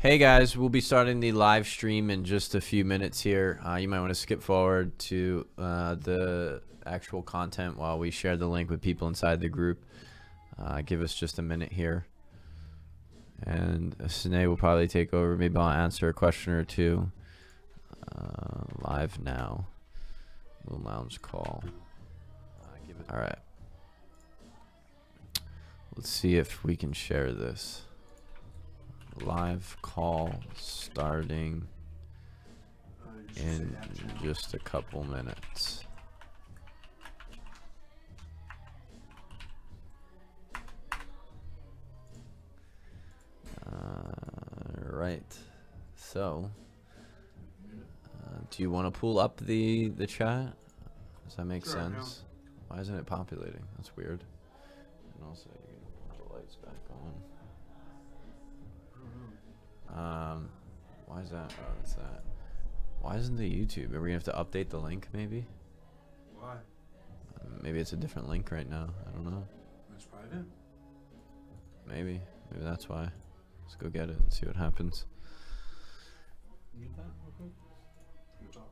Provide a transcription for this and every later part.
Hey guys, we'll be starting the live stream in just a few minutes here. You might want to skip forward to the actual content while we share the link with people inside the group. Give us just a minute here. And Sine will probably take over. Maybe I'll answer a question or two. Live now. Moon Lounge call. Alright. Let's see if we can share this. Live call starting in just a couple minutes. Right. So, do you want to pull up the chat? Does that make sense? Why isn't it populating? That's weird. And also, you can put the lights back on. Why is that? Oh, that's that. Why isn't the YouTube? Are we gonna have to update the link maybe? Why? Maybe it's a different link right now. I don't know. It's private? Maybe that's why. Let's go get it and see what happens. Mute that real quick. Good talk.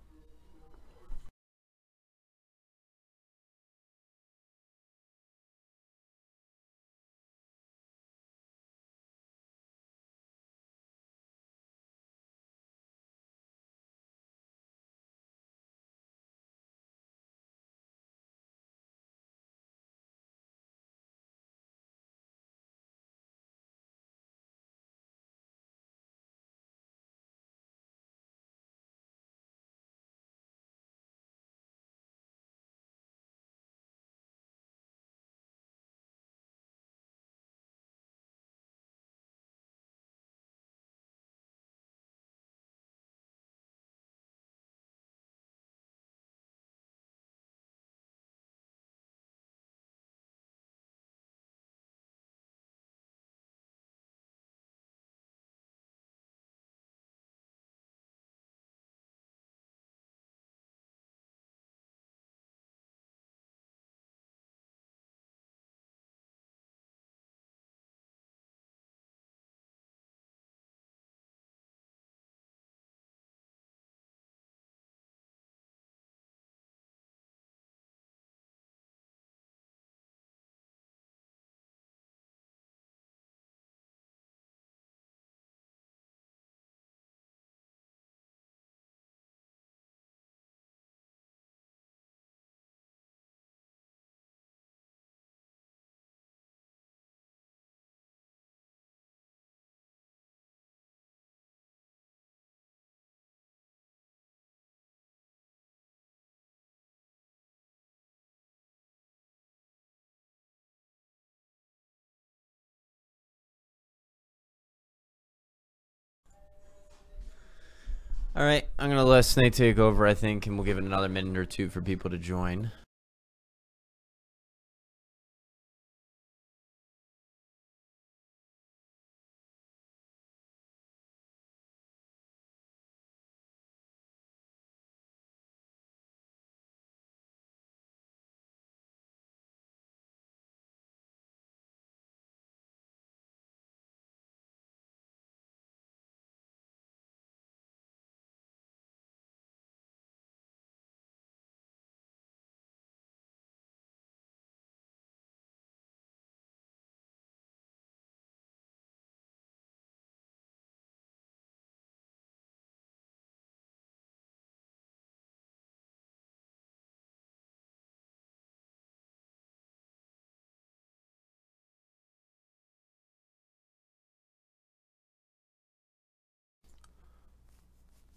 All right, I'm gonna let Snake take over, I think, and we'll give it another minute or two for people to join.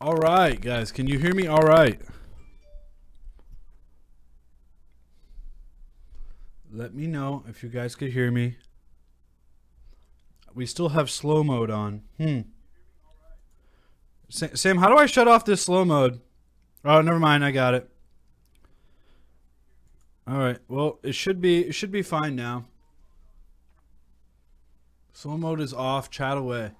All right, guys. Can you hear me all right? Let me know if you guys could hear me. We still have slow mode on. Sam, how do I shut off this slow mode? Oh, never mind. I got it. All right. Well, it should be fine now. Slow mode is off. Chat away.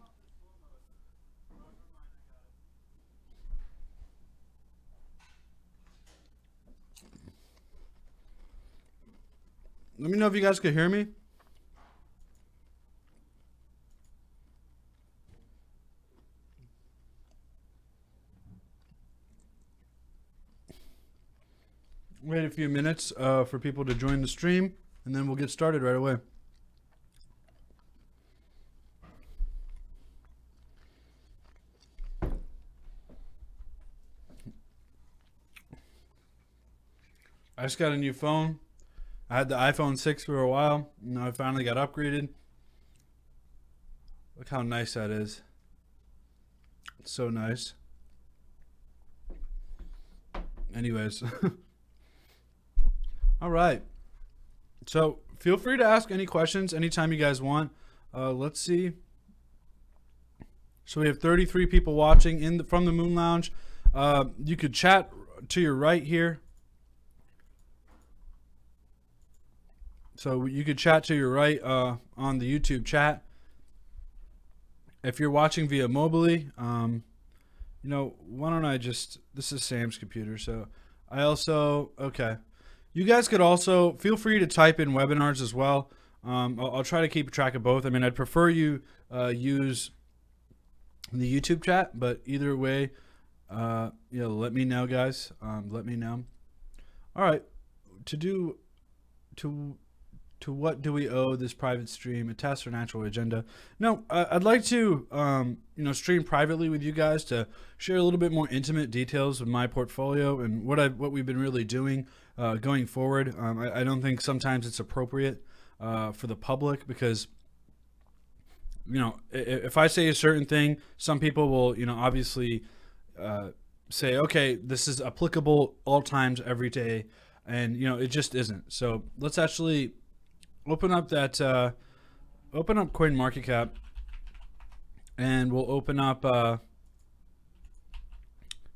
Let me know if you guys could hear me. wait a few minutes for people to join the stream, and then we'll get started right away. I just got a new phone. I had the iPhone 6 for a while. Now I finally got upgraded. Look how nice that is. It's so nice. Anyways. All right. So feel free to ask any questions anytime you guys want. Let's see. So we have 33 people watching from the Moon Lounge. You could chat to your right here. So you could chat to your right on the YouTube chat. If you're watching via mobily, you know, why don't I just, this is Sam's computer, so I also, okay. You guys could also, feel free to type in webinars as well. I'll try to keep track of both. I mean, I'd prefer you use the YouTube chat, but either way, you know, let me know, guys. Let me know. All right, to what do we owe this private stream? A test or natural agenda? No, I'd like to, you know, stream privately with you guys to share a little bit more intimate details of my portfolio and what we've been really doing going forward. I don't think sometimes it's appropriate for the public because, you know, if I say a certain thing, some people will, you know, obviously say, okay, this is applicable all times, every day, and you know, it just isn't. So let's actually open up that open up CoinMarketCap, and we'll open up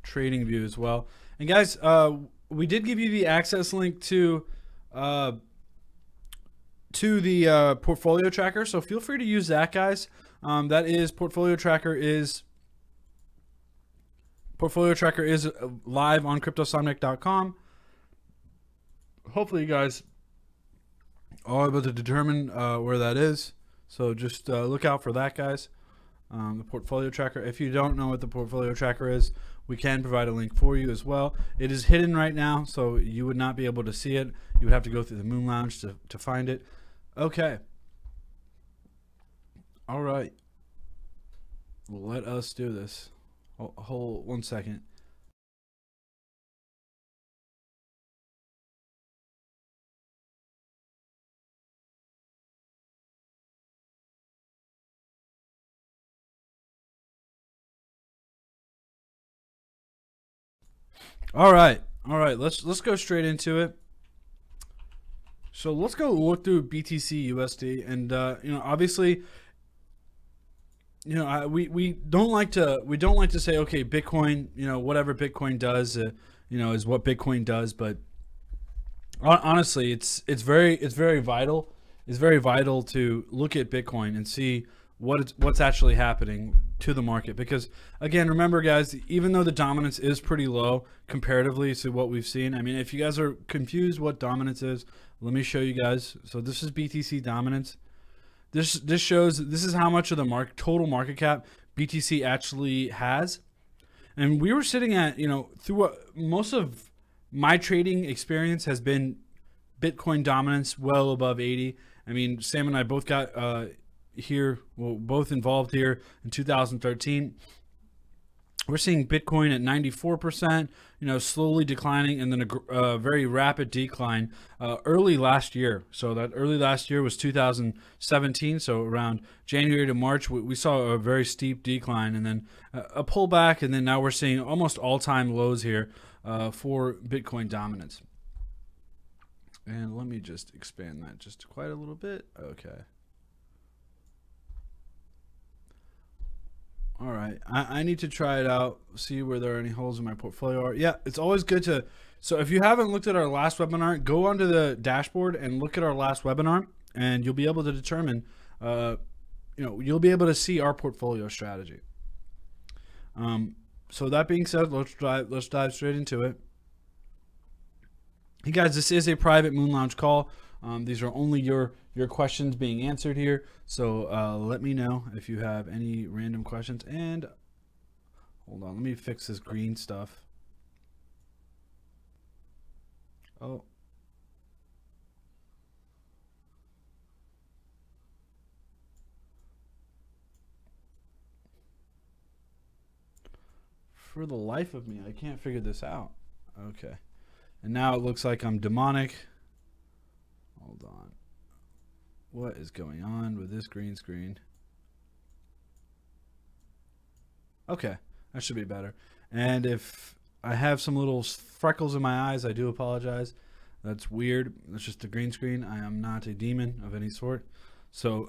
TradingView as well. And guys, we did give you the access link to the portfolio tracker, so feel free to use that, guys. That is portfolio tracker is live on cryptosomnic.com. Hopefully you guys are able to determine where that is, so just look out for that, guys. The portfolio tracker, if you don't know what the portfolio tracker is, we can provide a link for you as well. It is hidden right now, so you would not be able to see it. You would have to go through the Moon Lounge to find it. Okay, all right, let us do this. Hold 1 second. All right. Let's go straight into it. So let's go look through BTC USD, and you know, obviously, you know, we don't like to say, okay, Bitcoin, you know, whatever Bitcoin does, you know, is what Bitcoin does. But honestly, it's very vital. It's very vital to look at Bitcoin and see what's actually happening to the market, because again, remember, guys, even though the dominance is pretty low comparatively to what we've seen, I mean, if you guys are confused what dominance is, let me show you guys. So this is BTC dominance. This shows, this is how much of the total market cap BTC actually has. And we were sitting at, you know, through most of my trading experience has been Bitcoin dominance well above 80. I mean, Sam and I both got both involved here in 2013. We're seeing Bitcoin at 94%, you know, slowly declining, and then a very rapid decline early last year. So that early last year was 2017. So around January to March, we saw a very steep decline, and then a pullback, and then now we're seeing almost all-time lows here for Bitcoin dominance. And let me just expand that just quite a little bit. Okay. All right, I need to try it out, see where there are any holes in my portfolio. Yeah, it's always good to, so if you haven't looked at our last webinar, go onto the dashboard and look at our last webinar, and you'll be able to determine, you know, you'll be able to see our portfolio strategy. So that being said, let's dive straight into it. Hey guys, this is a private Moon Lounge call. These are only your questions being answered here. So let me know if you have any random questions. And hold on, let me fix this green stuff. Oh. For the life of me, I can't figure this out. Okay. And now it looks like I'm demonic. Hold on. What is going on with this green screen? Okay. That should be better. And if I have some little freckles in my eyes, I do apologize. That's weird. That's just a green screen. I am not a demon of any sort. So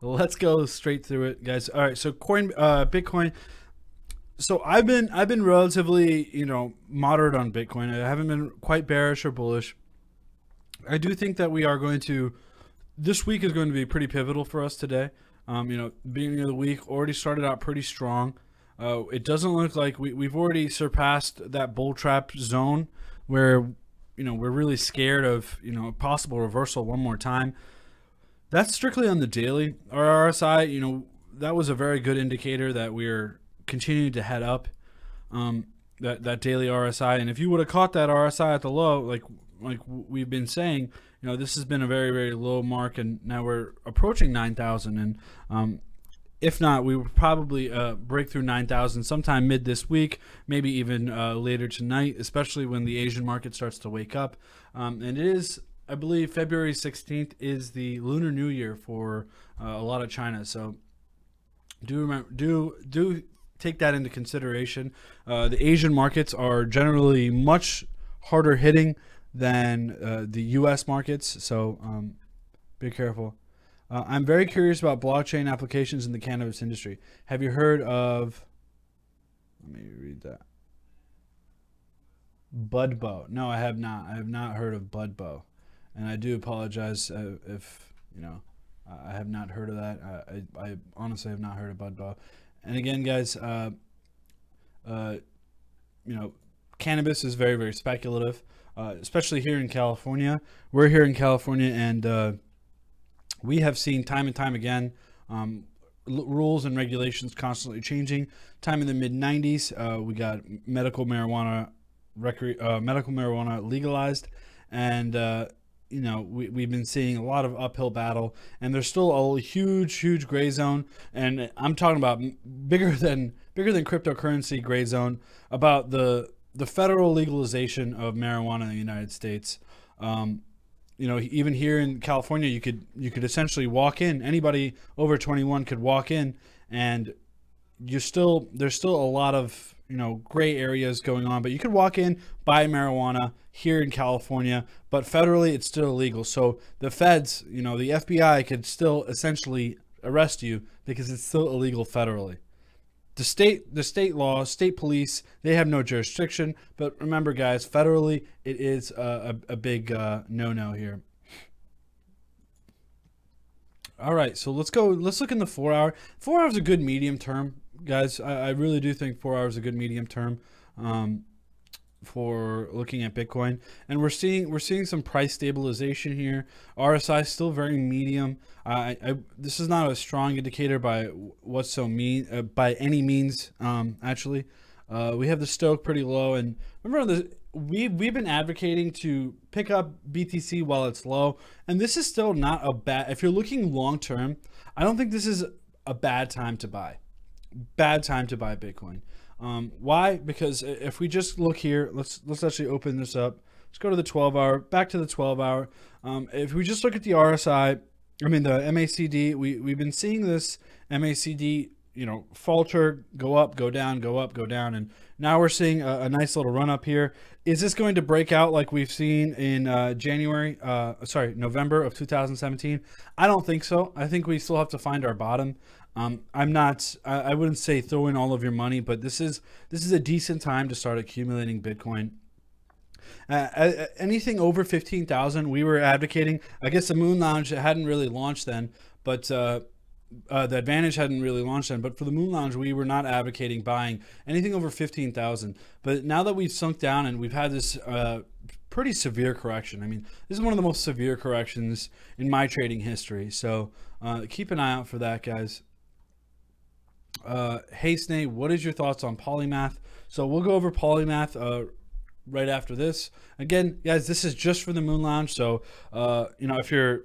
let's go straight through it, guys. All right. So Bitcoin. So I've been relatively, moderate on Bitcoin. I haven't been quite bearish or bullish. I do think that we are going to, this week is going to be pretty pivotal for us today. Beginning of the week already started out pretty strong. It doesn't look like we've already surpassed that bull trap zone where, we're really scared of, a possible reversal one more time. That's strictly on the daily. Our RSI, that was a very good indicator that we're continuing to head up, that daily RSI. And if you would have caught that RSI at the low, like we've been saying, this has been a very, very low mark, and now we're approaching 9,000. And if not, we would probably break through 9,000 sometime mid this week, maybe even later tonight, especially when the Asian market starts to wake up. And it is, I believe, February 16th is the Lunar New Year for a lot of China. So do take that into consideration. The Asian markets are generally much harder hitting than the U.S. markets, so be careful. I'm very curious about blockchain applications in the cannabis industry. Have you heard of, let me read that. Budbo. No, I have not. I have not heard of Budbo. And I do apologize if, I have not heard of that. I honestly have not heard of Budbo. And again, guys, cannabis is very, very speculative, especially here in California. We're here in California, and we have seen time and time again rules and regulations constantly changing. Time in the mid-90s, we got medical marijuana legalized, and we've been seeing a lot of uphill battle, and there's still a huge gray zone, and I'm talking about bigger than cryptocurrency gray zone about the federal legalization of marijuana in the United States. Even here in California, you could essentially walk in. Anybody over 21 could walk in, and there's still a lot of gray areas going on. But you could walk in, buy marijuana here in California, but federally it's still illegal. So the feds, the FBI could still essentially arrest you because it's still illegal federally. The state law, state police, they have no jurisdiction. But remember, guys, federally, it is a big no-no here. All right, so let's go. Let's look in the 4 hour. 4 hours is a good medium term, guys. I really do think 4 hours is a good medium term for looking at Bitcoin. And we're seeing some price stabilization here. RSI still very medium. This is not a strong indicator by by any means. Actually, we have the Stoke pretty low, and remember we've been advocating to pick up BTC while it's low, and this is still not a bad. If you're looking long term, I don't think this is a bad time to buy. Bad time to buy Bitcoin. Why? Because if we just look here, let's actually open this up. Let's go to the 12 hour, back to the 12 hour. If we just look at the RSI, the MACD, we've been seeing this MACD, falter, go up, go down, go up, go down. And now we're seeing a nice little run up here. Is this going to break out like we've seen in November of 2017? I don't think so. I think we still have to find our bottom. I wouldn't say throw in all of your money, but this is a decent time to start accumulating Bitcoin. Anything over 15,000, we were advocating. I guess the Moon Lounge hadn't really launched then, but the Advantage hadn't really launched then. But for the Moon Lounge, we were not advocating buying anything over 15,000. But now that we've sunk down and we've had this pretty severe correction, this is one of the most severe corrections in my trading history. So keep an eye out for that, guys. Hey Snake, what is your thoughts on Polymath? So we'll go over Polymath right after this. Again, guys, this is just for the Moon Lounge. So, if you're,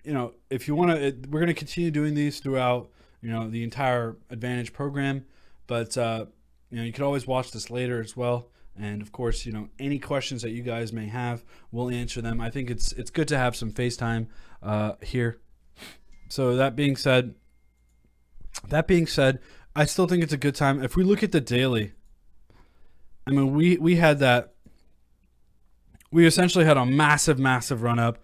if you want to, we're going to continue doing these throughout, the entire Advantage program. But, you can always watch this later as well. And of course, any questions that you guys may have, we'll answer them. I think it's good to have some FaceTime here. So that being said, I still think it's a good time. If we look at the daily, I mean, we had that. We essentially had a massive run up.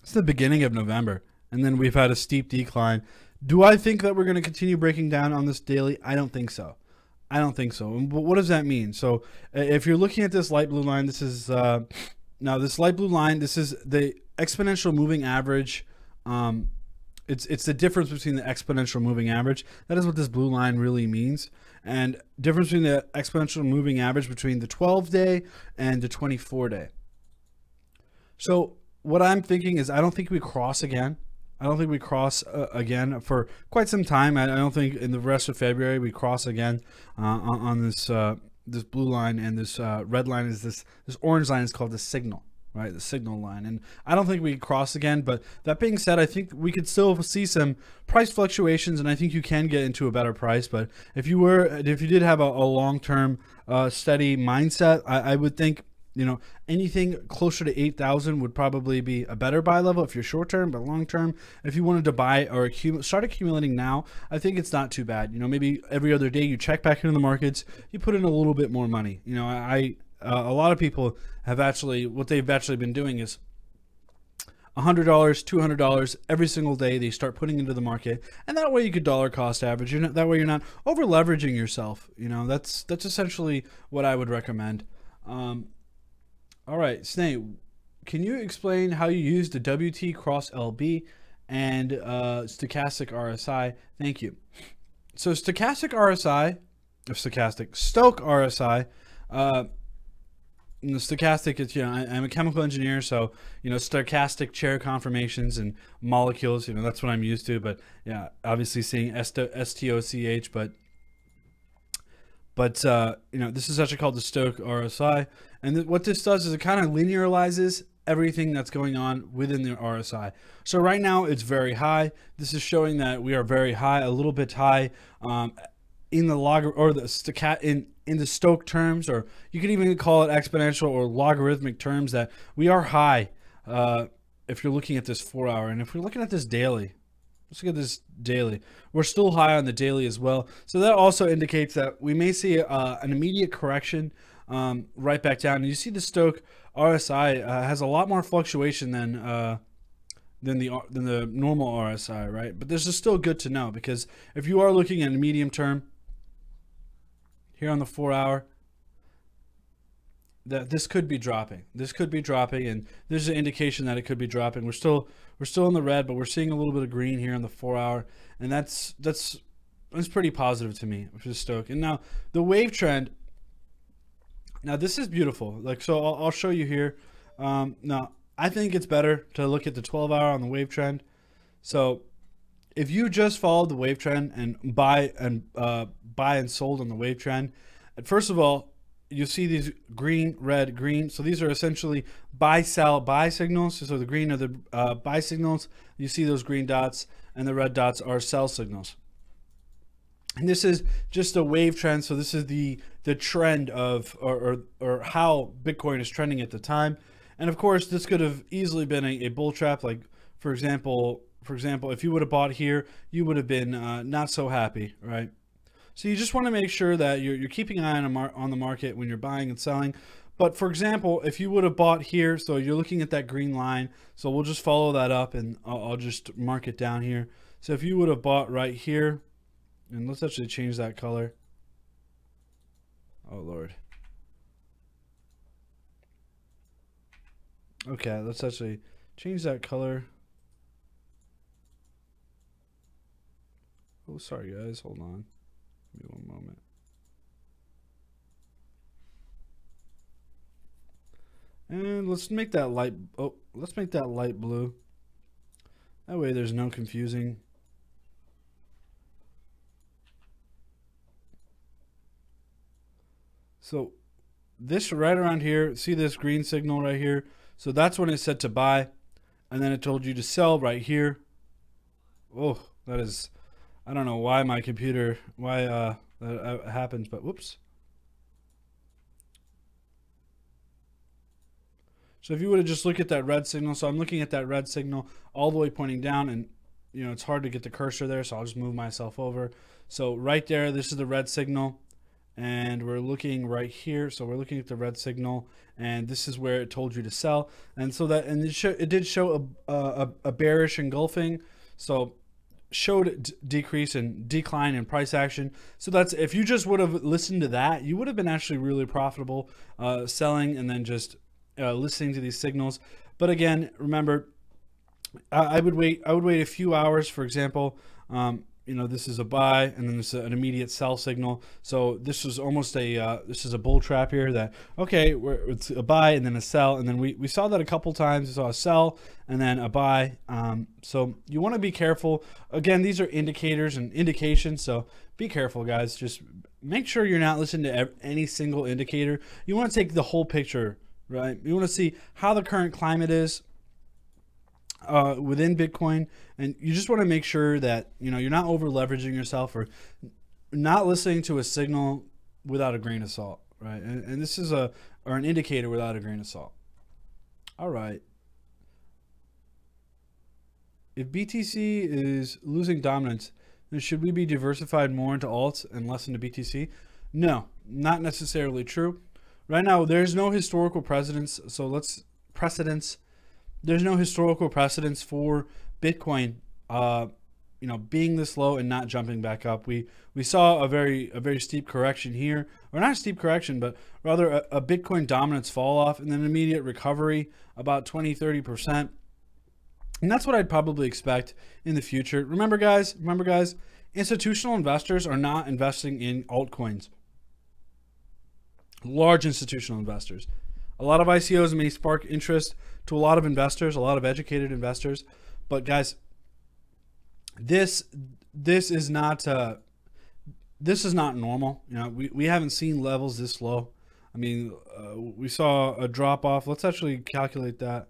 It's the beginning of November, and then we've had a steep decline. Do I think that we're going to continue breaking down on this daily? I don't think so. But what does that mean? So if you're looking at this light blue line, this is now this light blue line. This is the exponential moving average. It's the difference between the exponential moving average. That is what this blue line really means. And difference between the exponential moving average between the 12-day and the 24-day. So what I'm thinking is I don't think we cross again. I don't think we cross again for quite some time. I don't think in the rest of February we cross again on this this blue line, and this red line is this orange line is called the signal, right? The signal line. And I don't think we cross again. But that being said, I think we could still see some price fluctuations, and I think you can get into a better price. But if you did have a long-term steady mindset, I would think, anything closer to 8,000 would probably be a better buy level if you're short term. But long term, if you wanted to buy or start accumulating now, I think it's not too bad. Maybe every other day you check back into the markets, you put in a little bit more money. A lot of people have what they've actually been doing is $100, $200 every single day they start putting into the market, and that way you could dollar cost average. That way you're not over leveraging yourself. That's essentially what I would recommend. All right, Snake, can you explain how you use the WT cross LB and stochastic RSI? Thank you. So stochastic Stoke RSI. The stochastic is, I'm a chemical engineer, so stochastic chair conformations and molecules, that's what I'm used to. But yeah, obviously seeing STOCH, but this is actually called the Stoke RSI, and what this does is it kind of linearizes everything that's going on within the RSI. So right now it's very high. This is showing that we are very high, a little bit high in the log or the in the Stoke terms, or you could even call it exponential or logarithmic terms, that we are high if you're looking at this 4-hour. And if we're looking at this daily, let's look at this daily. We're still high on the daily as well. So that also indicates that we may see an immediate correction right back down. And you see the Stoke RSI has a lot more fluctuation than the normal RSI, right? But this is still good to know, because if you are looking at a medium term here on the 4-hour, that this could be dropping. And there's an indication that it could be dropping. We're still in the red, but we're seeing a little bit of green here on the 4-hour, and that's pretty positive to me for the Stoke. And now the wave trend. Now this is beautiful. So I'll show you here. Now I think it's better to look at the 12-hour on the wave trend. So if you just followed the wave trend and buy and sold on the wave trend, first of all, you see these green, red, green. So these are essentially buy, sell, buy signals. So the green are the buy signals. You see those green dots, and the red dots are sell signals. And this is just a wave trend. So this is the trend of or how Bitcoin is trending at the time. And of course, this could have easily been a bull trap. Like for example, if you would have bought here, you would have been not so happy, right? So you just want to make sure that you're keeping an eye on the market when you're buying and selling. But for example, if you would have bought here, so you're looking at that green line. So we'll just follow that up, and I'll just mark it down here. So if you would have bought right here, and let's actually change that color. Oh Lord. Okay, let's actually change that color. Oh, sorry guys, hold on. Give me one moment. And let's make that light. Oh, let's make that light blue. That way, there's no confusing. So this right around here, see this green signal right here? So that's when it said to buy, and then it told you to sell right here. Oh, that is, I don't know why my computer, that happens, but whoops. So if you would have just looked at that red signal, so I'm looking at that red signal all the way pointing down, and you know, it's hard to get the cursor there, so I'll just move myself over. So right there, this is the red signal, and we're looking right here. So we're looking at the red signal, and this is where it told you to sell. And so that, and it did show a bearish engulfing, so showed decrease and decline in price action. So that's, if you just would have listened to that, you would have been actually really profitable selling and then just listening to these signals. But again, remember, I would wait a few hours. For example, you know, this is a buy, and then this is an immediate sell signal. So this was almost a this is a bull trap here. That okay, it's a buy and then a sell, and then we saw that a couple times. We saw a sell and then a buy. So you want to be careful. Again, these are indicators and indications, so be careful, guys. Just make sure you're not listening to any single indicator. You want to take the whole picture, right? You want to see how the current climate is within Bitcoin, and you just want to make sure that, you know, you're not over leveraging yourself or not listening to a signal without a grain of salt, right? And this is an indicator without a grain of salt. All right. If BTC is losing dominance, then should we be diversified more into alts and less into BTC? No, not necessarily true. Right now, there's no historical precedence. There's no historical precedence for Bitcoin, you know, being this low and not jumping back up. We saw a very steep correction here, or not a steep correction, but rather a Bitcoin dominance fall off and then immediate recovery, about 20-30%. And that's what I'd probably expect in the future. Remember guys, institutional investors are not investing in altcoins. Large institutional investors. A lot of ICOs may spark interest to a lot of investors, a lot of educated investors, but guys, this is not normal. You know, we haven't seen levels this low. I mean, we saw a drop off. Let's actually calculate that.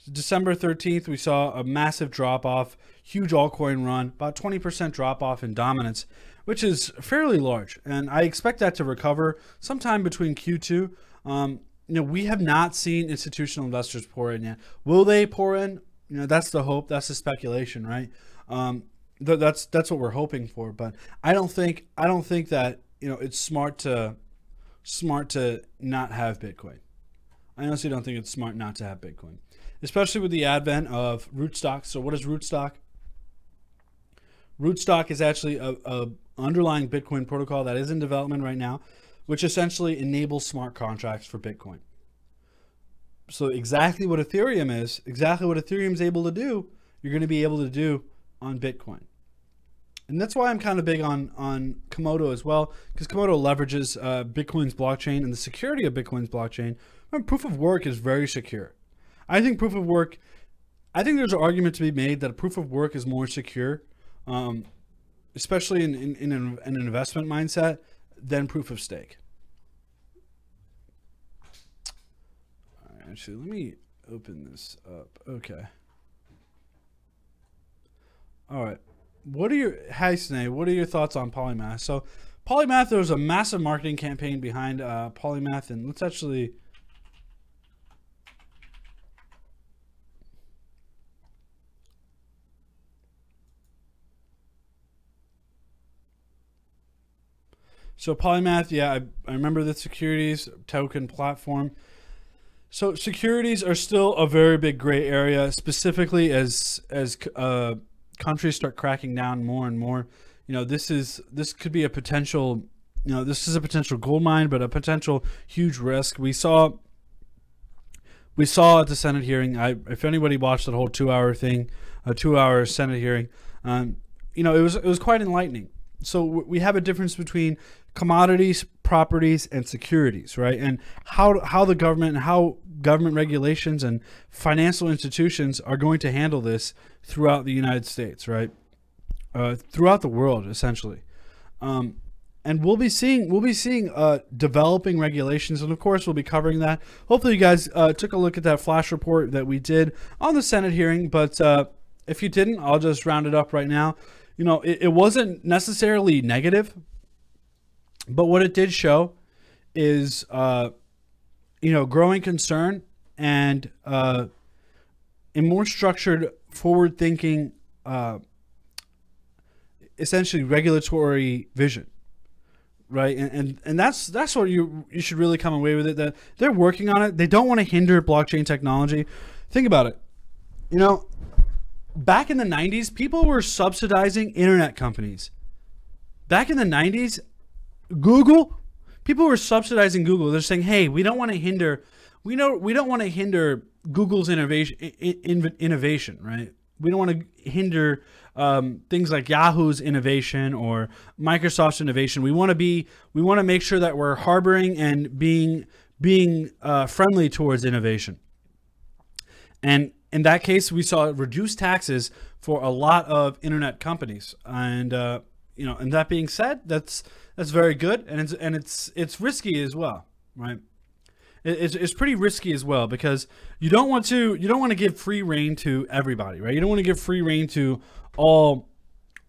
December 13th, we saw a massive drop off, huge altcoin run, about 20% drop off in dominance, which is fairly large, and I expect that to recover sometime between Q2. You know, we have not seen institutional investors pour in yet. Will they pour in? You know, that's the hope. That's the speculation, right? That's what we're hoping for. But I don't think that, you know, it's smart to not have Bitcoin. I honestly don't think it's smart not to have Bitcoin, especially with the advent of rootstock. So what is rootstock? Rootstock is actually a underlying Bitcoin protocol that is in development right now, which essentially enables smart contracts for Bitcoin. So exactly what Ethereum is, exactly what Ethereum is able to do, you're going to be able to do on Bitcoin. And that's why I'm kind of big on Komodo as well, because Komodo leverages Bitcoin's blockchain and the security of Bitcoin's blockchain. Remember, proof of work is very secure. I think there's an argument to be made that a proof of work is more secure, especially in an investment mindset, than proof of stake. All right, actually, let me open this up. Okay. All right. What are your thoughts on Polymath? So Polymath, there was a massive marketing campaign behind Polymath, and let's actually So Polymath, yeah, I remember the securities token platform. So securities are still a very big gray area, specifically as countries start cracking down more and more. You know, this could be a potential, you know, this is a potential gold mine, but a potential huge risk. We saw at the Senate hearing, if anybody watched that whole 2-hour thing, a 2-hour Senate hearing, you know, it was quite enlightening. So we have a difference between commodities, properties, and securities, right? And how the government and how government regulations and financial institutions are going to handle this throughout the United States, right? Throughout the world, essentially. And and we'll be seeing developing regulations, and of course we'll be covering that. Hopefully you guys took a look at that flash report that we did on the Senate hearing, but if you didn't, I'll just round it up right now. You know, it wasn't necessarily negative, but what it did show is you know, growing concern and a more structured, forward-thinking, essentially regulatory vision, right? And that's what you should really come away with it. That they're working on it. They don't want to hinder blockchain technology. Think about it. You know, back in the 90s, people were subsidizing internet companies. Back in the 90s, people were subsidizing Google. They're saying, "Hey, we don't want to hinder Google's innovation, right? We don't want to hinder things like Yahoo's innovation or Microsoft's innovation. We want to make sure that we're harboring and being friendly towards innovation." And in that case, we saw reduced taxes for a lot of internet companies. And you know, and that being said, that's very good, and it's risky as well, right? It's pretty risky as well, because you don't want to give free reign to everybody, right? You don't want to give free reign to all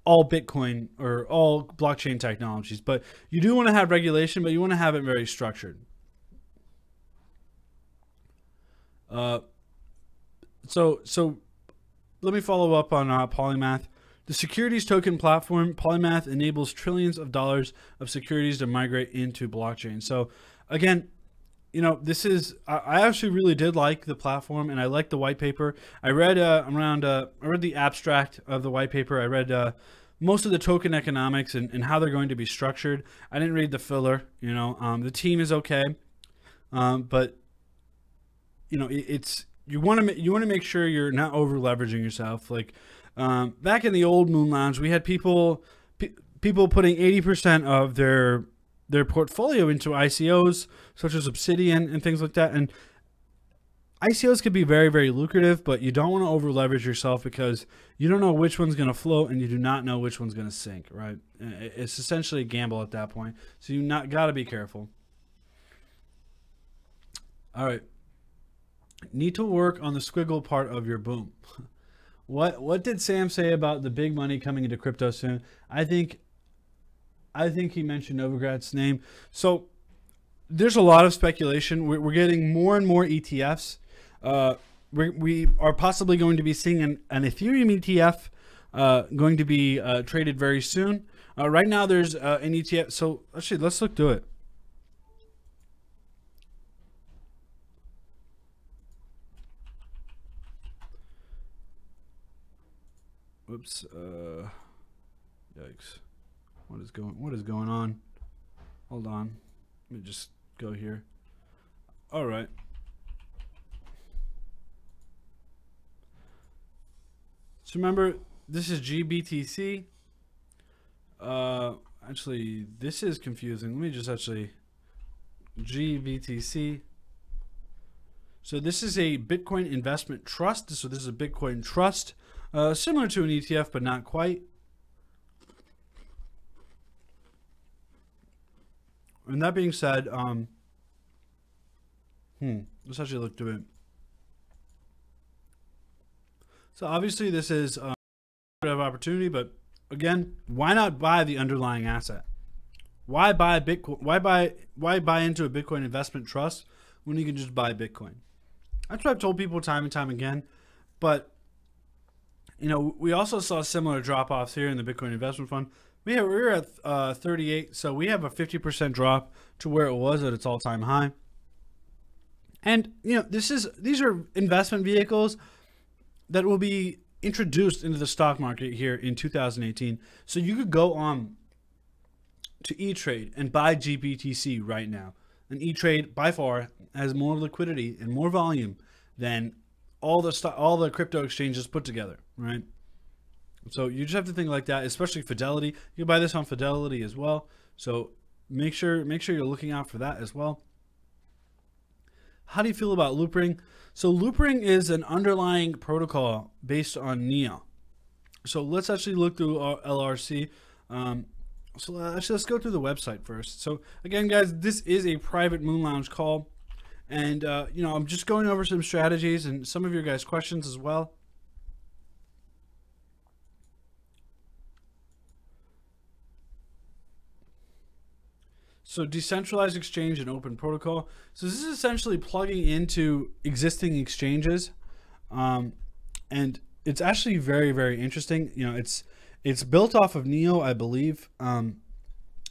Bitcoin or all blockchain technologies, but you do want to have regulation, but you want to have it very structured. So let me follow up on Polymath. The securities token platform Polymath enables trillions of dollars of securities to migrate into blockchain. So again, you know, this is, I actually really did like the platform, and I liked the white paper. I read I read the abstract of the white paper. I read most of the token economics and how they're going to be structured. I didn't read the filler. You know, the team is okay, but you know, you want to make sure you're not over leveraging yourself. Like back in the old Moon Lounge, we had people putting 80% of their portfolio into ICOs, such as Obsidian and things like that. And ICOs could be very, very lucrative, but you don't want to over leverage yourself, because you don't know which one's going to float and you do not know which one's going to sink, right? It's essentially a gamble at that point. So you got to be careful. All right. Need to work on the squiggle part of your boom. What did Sam say about the big money coming into crypto soon? I think he mentioned Novograd's name. So there's a lot of speculation. We're getting more and more ETFs. We are possibly going to be seeing an Ethereum ETF going to be traded very soon. Right now there's an ETF. So actually, let's look through it. Whoops. Yikes. What is going on? Hold on. Let me just go here. All right. So remember, this is GBTC. Actually, this is confusing. Let me just actually GBTC. So this is a Bitcoin investment trust. So this is a Bitcoin trust, similar to an ETF, but not quite. And that being said, let's actually look through it. So obviously this is a of opportunity, but again, why not buy the underlying asset? Why buy Bitcoin? Why buy into a Bitcoin investment trust when you can just buy Bitcoin? That's what I've told people time and time again. But you know, we also saw similar drop-offs here in the Bitcoin investment fund. We're at 38, so we have a 50% drop to where it was at its all-time high. And you know, these are investment vehicles that will be introduced into the stock market here in 2018. So you could go on to E-Trade and buy GBTC right now. And E-Trade by far has more liquidity and more volume than all the crypto exchanges put together, right? So you just have to think like that, especially Fidelity. You can buy this on Fidelity as well. So make sure you're looking out for that as well. How do you feel about Loopring? So Loopring is an underlying protocol based on Neo. So let's actually look through our LRC. So let's go through the website first. So again, guys, this is a private Moon Lounge call, and you know, I'm just going over some strategies and some of your guys' questions as well. So decentralized exchange and open protocol. So this is essentially plugging into existing exchanges, and it's actually very, very interesting. You know, it's built off of Neo, I believe. You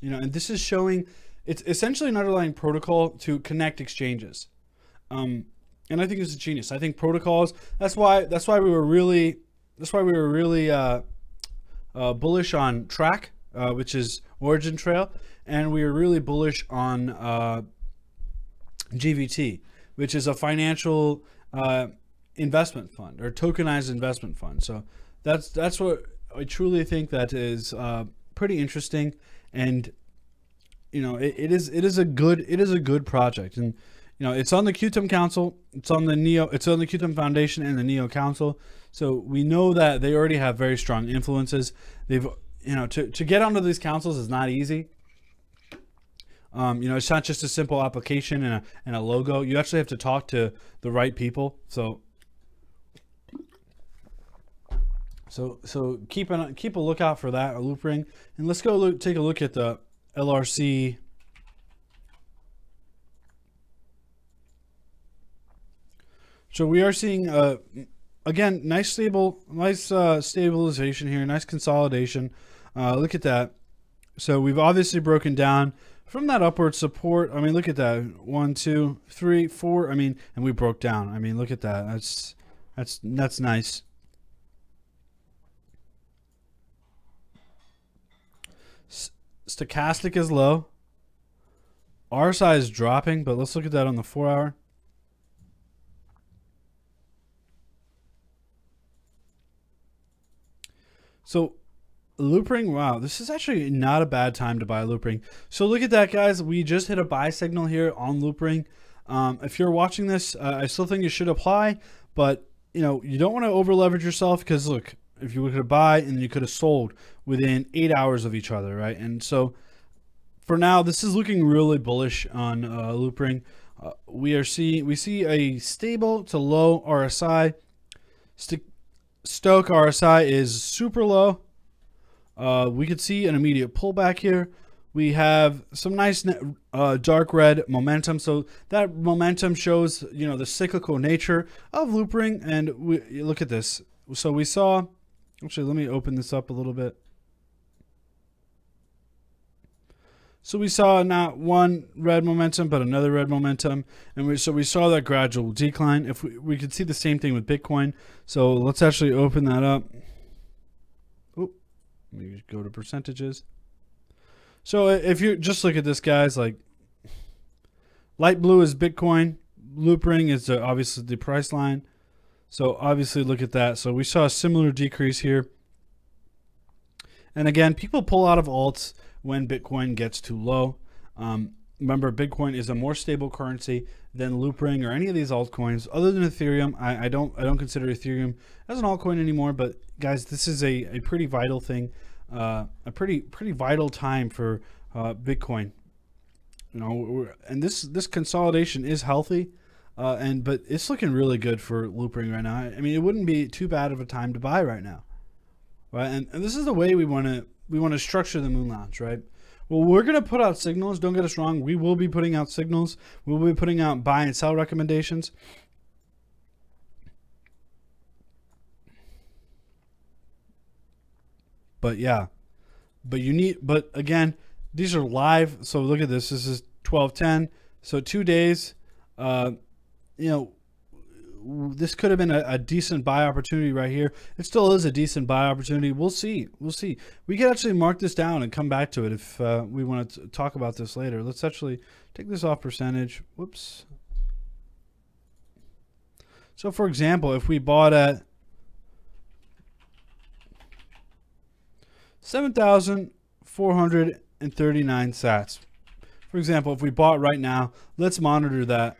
know, and this is showing it's essentially an underlying protocol to connect exchanges. And I think it's a genius. I think protocols. That's why we were really bullish on Track, which is Origin Trail, and we were really bullish on GVT, which is a financial investment fund or tokenized investment fund. So that's what I truly think that is pretty interesting, and you know it is a good project, and you know it's on the QTM Council, it's on the QTM Foundation and the Neo Council. So we know that they already have very strong influences. They've to get onto these councils is not easy. You know, it's not just a simple application and a logo. You actually have to talk to the right people. So keep a lookout for that, a loop ring. And let's go take a look at the LRC. So we are seeing again nice stabilization here, nice consolidation. Look at that. So we've obviously broken down from that upward support. I mean, look at that. 1, 2, 3, 4. I mean, and we broke down. I mean, look at that. That's nice. Stochastic is low. RSI is dropping, but let's look at that on the 4-hour. So loop ring, wow, this is actually not a bad time to buy a loop ring. So look at that, guys. We just hit a buy signal here on loop ring. If you're watching this, I still think it should apply, but you know, you don't want to over leverage yourself, because look, if you could buy and you could have sold within 8 hours of each other, right? And so for now, this is looking really bullish on loop ring. We see a stable to low RSI. Stoke RSI is super low. We could see an immediate pullback here. We have some nice dark red momentum. So that momentum shows, you know, the cyclical nature of loop ring. And we look at this. So we saw, actually, let me open this up a little bit. So we saw not one red momentum, but another red momentum. And we saw that gradual decline. If we could see the same thing with Bitcoin. So let's actually open that up. Oop, let me go to percentages. So if you just look at this, guys, like light blue is Bitcoin. Loop ring is obviously the price line. So obviously look at that. So we saw a similar decrease here. And again, people pull out of alts when Bitcoin gets too low. Remember, Bitcoin is a more stable currency than Loopring or any of these altcoins, other than Ethereum. I don't consider Ethereum as an altcoin anymore. But guys, this is a pretty vital thing, a pretty vital time for Bitcoin. You know, and this consolidation is healthy, but it's looking really good for Loopring right now. I mean, it wouldn't be too bad of a time to buy right now, right? And this is the way we want to structure the Moon Lounge, right? Well, we're going to put out signals. Don't get us wrong. We will be putting out signals. We'll be putting out buy and sell recommendations. But yeah, but again, these are live. So look at this. This is 12:10. So 2 days. You know, this could have been a decent buy opportunity right here. It still is a decent buy opportunity. We'll see. We can actually mark this down and come back to it if we want to talk about this later. Let's actually take this off percentage. Whoops. So for example, if we bought at 7,439 sats. For example, if we bought right now, let's monitor that.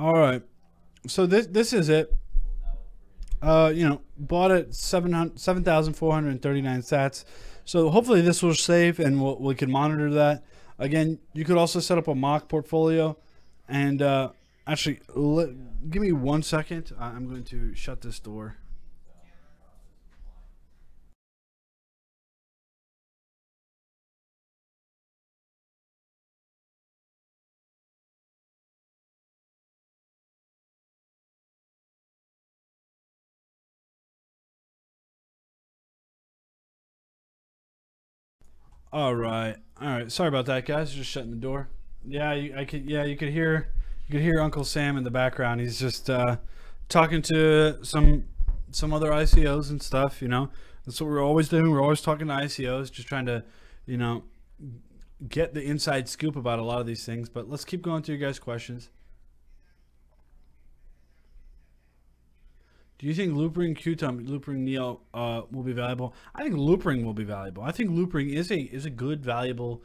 All right. So this is it. Bought at 7,439 sats. So hopefully this will save, and we can monitor that. Again, you could also set up a mock portfolio, and actually, give me 1 second. I'm going to shut this door. All right. Sorry about that, guys. Just shutting the door. Yeah, I could. Yeah, you could hear Uncle Sam in the background. He's just talking to some other ICOs and stuff. You know, that's what we're always doing. We're always talking to ICOs, just trying to, get the inside scoop about a lot of these things. But let's keep going through your guys' questions. Do you think Loopring, Qtum, Loopring Neo will be valuable? I think Loopring will be valuable. I think Loopring is a good, valuable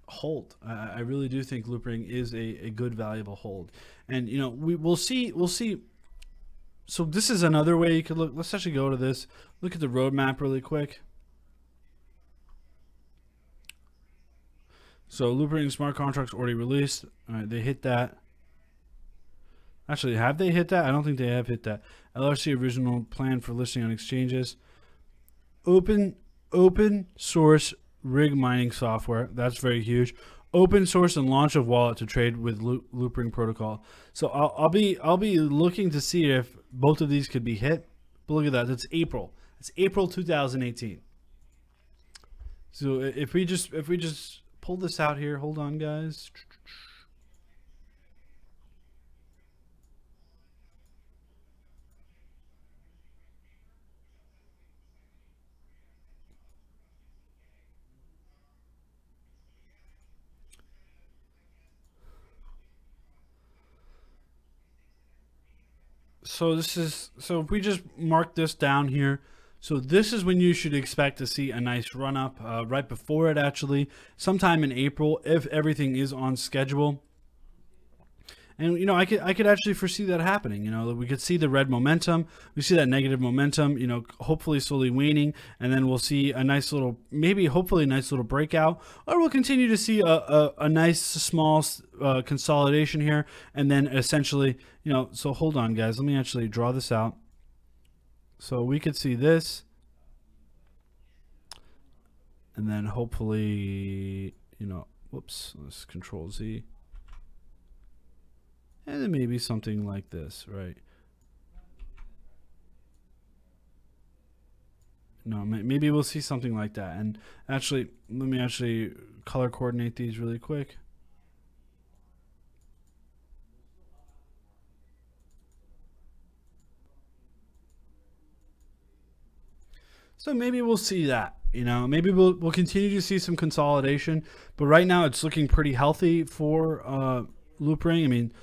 hold. I really do think Loopring is a good, valuable hold. And we'll see. So this is another way you could look. Let's actually go to this. Look at the roadmap really quick. So Loopring smart contracts already released. All right, they hit that. Actually, have they hit that? I don't think they have hit that. LRC original plan for listing on exchanges. Open source rig mining software. That's very huge. Open source and launch of wallet to trade with Loopring protocol. So I'll be looking to see if both of these could be hit. But look at that. That's April. It's April 2018. So if we just pull this out here, hold on, guys. So if we just mark this down here, so this is when you should expect to see a nice run up right before it, actually sometime in April, if everything is on schedule. And I could actually foresee that happening. We could see the red momentum, we see that negative momentum, hopefully slowly waning, and then we'll see a nice little, hopefully a nice little breakout, or we'll continue to see a nice small consolidation here, and then essentially, so hold on, guys, let me actually draw this out. So we could see this, and then hopefully, whoops, let's Control Z. And then maybe something like this, right? No, maybe we'll see something like that. And actually, let me actually color coordinate these really quick. So maybe we'll see that. Maybe we'll continue to see some consolidation, but right now it's looking pretty healthy for Loopring. I mean,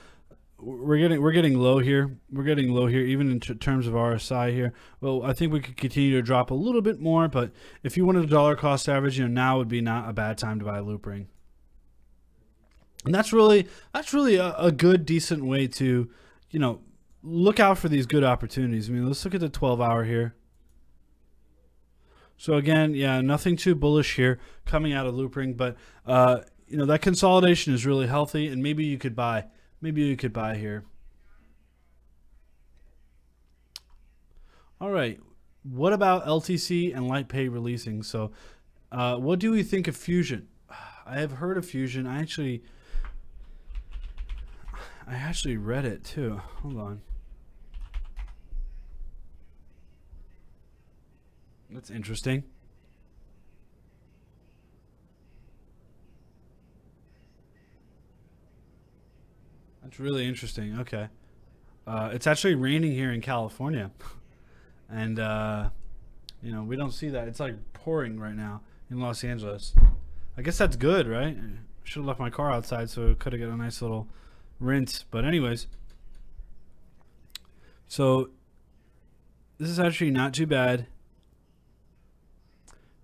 we're getting low here. We're getting low here, even in terms of RSI here. Well, I think we could continue to drop a little bit more, but if you wanted a dollar cost average, now would be not a bad time to buy Loopring. And that's really a good, decent way to, look out for these good opportunities. I mean, let's look at the 12-hour here. So again, yeah, nothing too bullish here coming out of Loopring, but that consolidation is really healthy, and maybe you could buy. Maybe you could buy here. All right. What about LTC and LightPay releasing? So what do we think of Fusion? I have heard of Fusion. I actually read it too. Hold on. That's interesting. That's really interesting. Okay. It's actually raining here in California. And, we don't see that. It's like pouring right now in Los Angeles. I guess that's good, right? I should have left my car outside so it could have got a nice little rinse. But anyways. So, this is actually not too bad.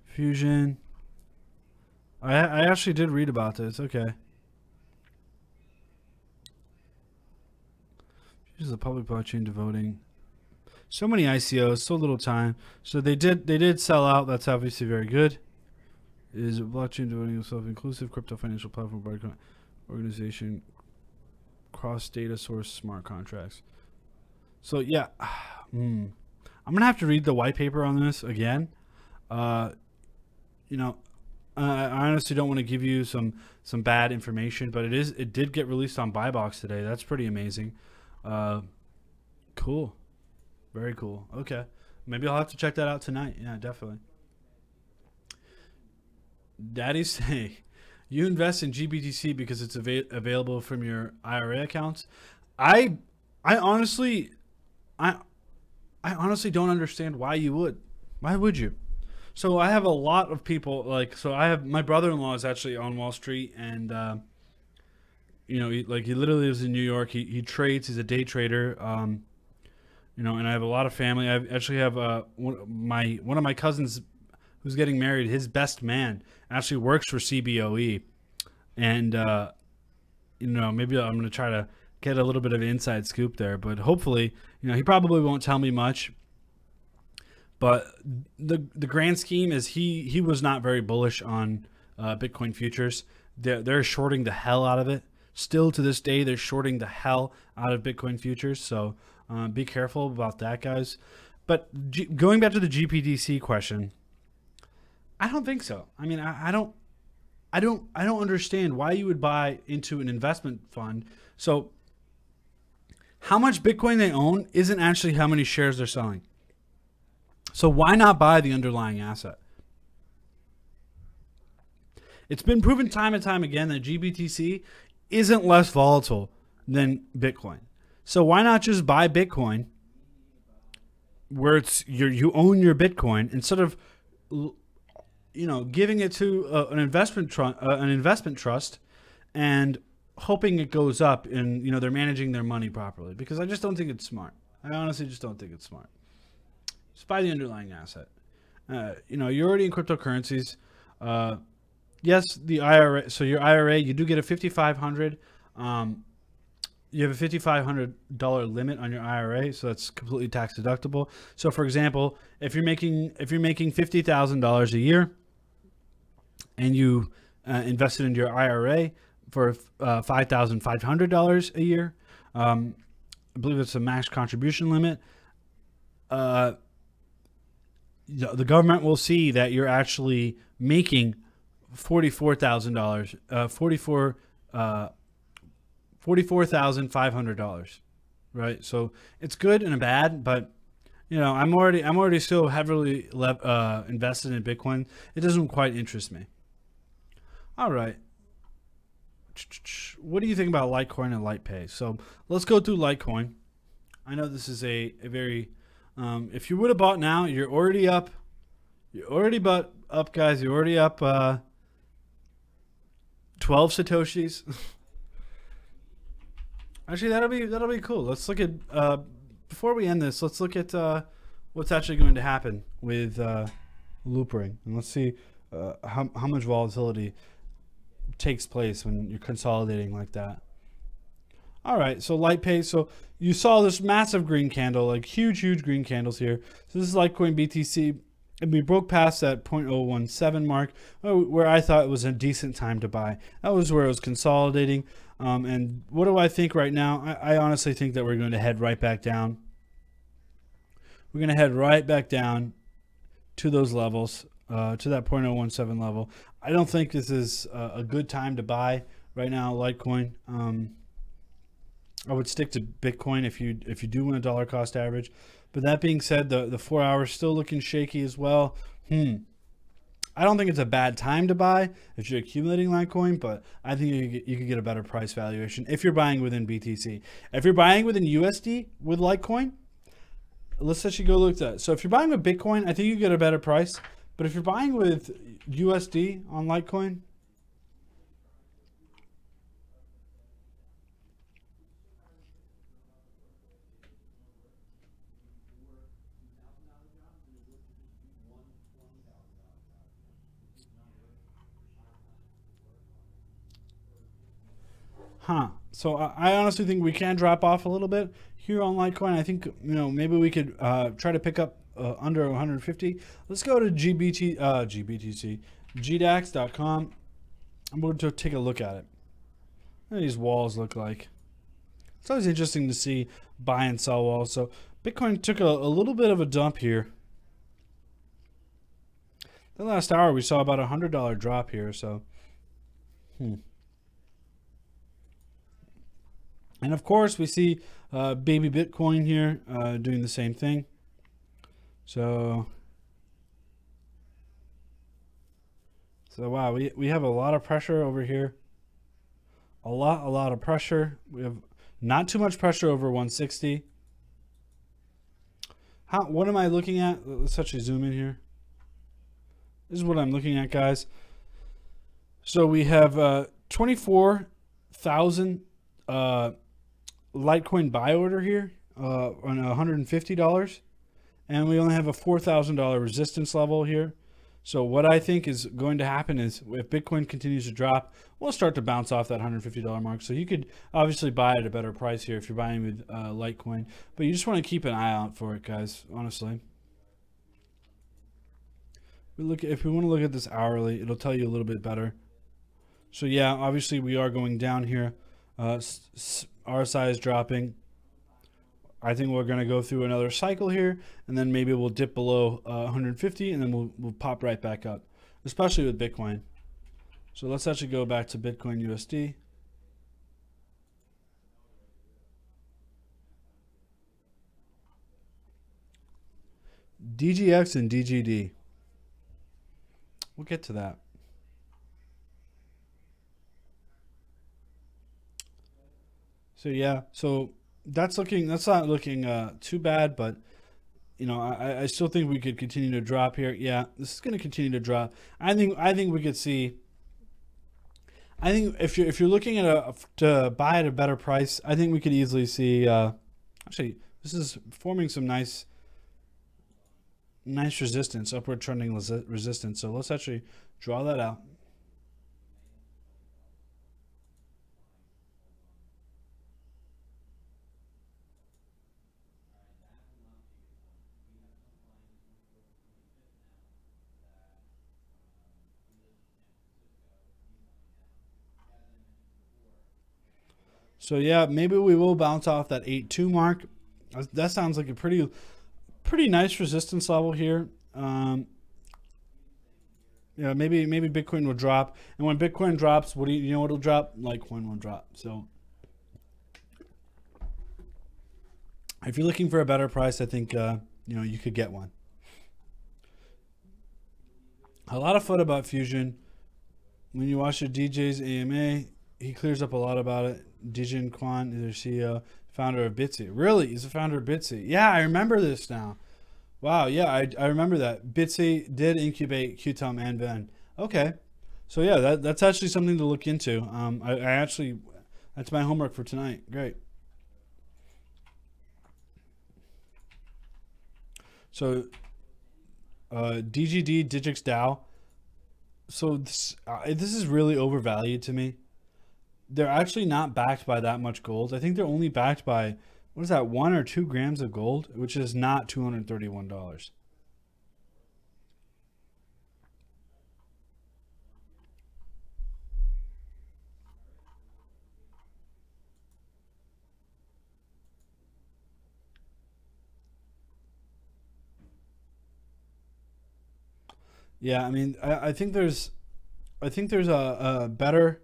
Fusion. I actually did read about this. Okay. Use the public blockchain to voting. So many ICOs, so little time. So they did sell out. That's obviously very good. Is blockchain to voting self-inclusive crypto financial platform organization cross data source smart contracts. So yeah, I'm gonna have to read the white paper on this again. You know, I honestly don't want to give you some bad information, but it did get released on Buybox today. That's pretty amazing. Cool, very cool. Okay, maybe I'll have to check that out tonight. Yeah, definitely. Daddy say, you invest in GBTC because it's available from your IRA accounts. I honestly don't understand why you would. Why would you? So I have a lot of people I have my brother-in-law is actually on Wall Street, and you know, he literally lives in New York. He trades. He's a day trader. You know, and I have a lot of family. I actually have one of my cousins who's getting married. His best man actually works for CBOE, and you know, maybe I'm going to try to get a little bit of an inside scoop there. But hopefully, you know, he probably won't tell me much. But the grand scheme is he was not very bullish on Bitcoin futures. They're shorting the hell out of it. Still to this day, they're shorting the hell out of Bitcoin futures. So be careful about that, guys. But going back to the GPTC question, I don't think so. I mean, I don't understand why you would buy into an investment fund. So how much Bitcoin they own isn't actually how many shares they're selling. So why not buy the underlying asset? It's been proven time and time again that GBTC isn't less volatile than Bitcoin. So why not just buy Bitcoin where you own your Bitcoin instead of, you know, giving it to an investment trust and hoping it goes up and, you know, they're managing their money properly, because I just don't think it's smart. I honestly just don't think it's smart. Just buy the underlying asset. You know, you're already in cryptocurrencies. Yes, the IRA. So your IRA, you do get a $5,500. You have a $5,500 limit on your IRA, so that's completely tax deductible. So, for example, if you're making $50,000 a year, and you invested into your IRA for $5,500 a year, I believe it's a max contribution limit. The government will see that you're actually making $44,500, right? So it's good and bad, but you know, I'm already so heavily invested in Bitcoin. It doesn't quite interest me. All right. What do you think about Litecoin and LitePay? So let's go through Litecoin. I know this is a very if you would have bought now, you're already up. You're already up, guys. You're already up 12 Satoshis. Actually, that'll be cool. Let's look at before we end this. Let's look at what's actually going to happen with Loopring, and let's see how much volatility takes place when you're consolidating like that. All right, so LitePay. So you saw this massive green candle, like huge green candles here. So this is Litecoin BTC, and we broke past that 0.017 mark, where I thought it was a decent time to buy. That was where it was consolidating. And what do I think right now? I honestly think that we're going to head right back down. We're going to head right back down to those levels, to that 0.017 level. I don't think this is a good time to buy right now, Litecoin. I would stick to Bitcoin if you do want a dollar cost average. But that being said, the 4 hours still looking shaky as well. I don't think it's a bad time to buy if you're accumulating Litecoin, but I think you could get a better price valuation if you're buying within BTC. If you're buying within USD with Litecoin, let's actually go look at that. So if you're buying with Bitcoin, I think you get a better price. But if you're buying with USD on Litecoin, So I honestly think we can drop off a little bit here on Litecoin. I think, maybe we could try to pick up under 150. Let's go to GBTC, GDAX.com. I'm going to take a look at it. What do these walls look like? It's always interesting to see buy and sell walls. So Bitcoin took a little bit of a dump here. The last hour we saw about $100 drop here. So, And of course we see baby Bitcoin here doing the same thing. So wow, we have a lot of pressure over here. A lot of pressure. We have not too much pressure over 160. What am I looking at? Let's actually zoom in here. This is what I'm looking at, guys. So we have 24,000 Litecoin buy order here on $150, and we only have a $4,000 resistance level here. So what I think is going to happen is if Bitcoin continues to drop, we'll start to bounce off that $150 mark. So you could obviously buy at a better price here if you're buying with Litecoin, but you just want to keep an eye out for it, guys, honestly. If we want to look at this hourly, it'll tell you a little bit better. So yeah, obviously we are going down here. RSI is dropping. I think we're going to go through another cycle here, and then maybe we'll dip below 150, and then we'll pop right back up, especially with Bitcoin. So let's actually go back to Bitcoin USD. DGX and DGD. We'll get to that. So yeah, so that's not looking too bad, but I still think we could continue to drop here. Yeah, this is going to continue to drop. I think we could see. I think if you're looking at to buy at a better price, I think we could easily see. Actually, this is forming some nice resistance, upward trending resistance. So let's actually draw that out. So yeah, maybe we will bounce off that 8.2 mark. That sounds like a pretty nice resistance level here. Yeah, maybe Bitcoin will drop, and when Bitcoin drops, what will drop? Litecoin will drop. So if you're looking for a better price, I think you could get one. A lot of FUD about Fusion. When you watch the DJ's AMA, he clears up a lot about it. Dijin Kwan is their CEO, founder of Bitsy. Really? He's the founder of Bitsy. Yeah, I remember this now. Wow, yeah, I remember that. Bitsy did incubate Qtum and Ben. Okay. So yeah, that's actually something to look into. That's my homework for tonight. Great. So DGD, Digix DAO. So this is really overvalued to me. They're actually not backed by that much gold. I think they're only backed by, what is that, 1 or 2 grams of gold, which is not $231. Yeah, I mean, I think there's a better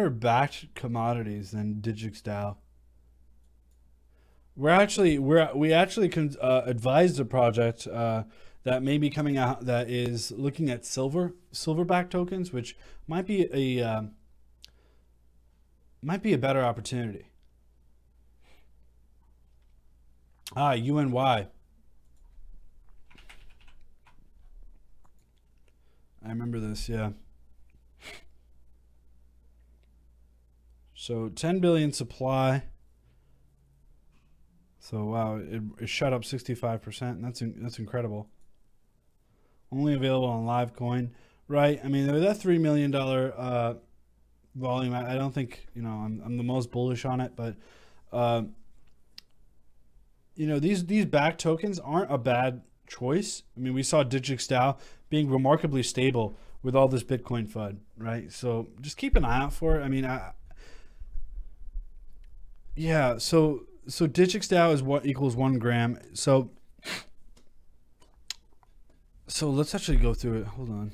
backed commodities than Digix DAO. We actually advised a project that may be coming out that is looking at silver-backed tokens, which might be a better opportunity. UNY. I remember this, yeah. So 10 billion supply. So wow, it shot up 65%. That's incredible. Only available on Livecoin, right? I mean, that $3 million volume. I don't think, you know, I'm the most bullish on it, but you know, these back tokens aren't a bad choice. I mean, we saw DigixDAO being remarkably stable with all this Bitcoin FUD, right? So just keep an eye out for it. I mean, yeah. So DigixDAO is what equals 1 gram. So let's actually go through it. Hold on.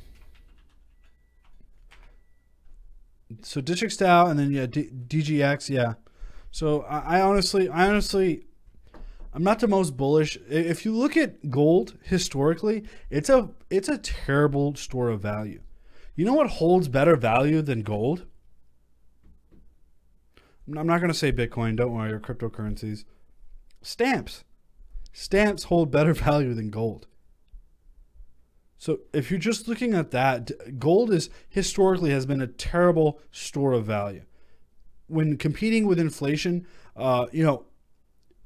So DigixDAO and then yeah, DGX, yeah. So I honestly, I'm not the most bullish. If you look at gold historically, it's a terrible store of value. You know what holds better value than gold? I'm not going to say Bitcoin, don't worry, or cryptocurrencies. Stamps. Stamps hold better value than gold. So if you're just looking at that, gold is historically has been a terrible store of value. When competing with inflation, you know,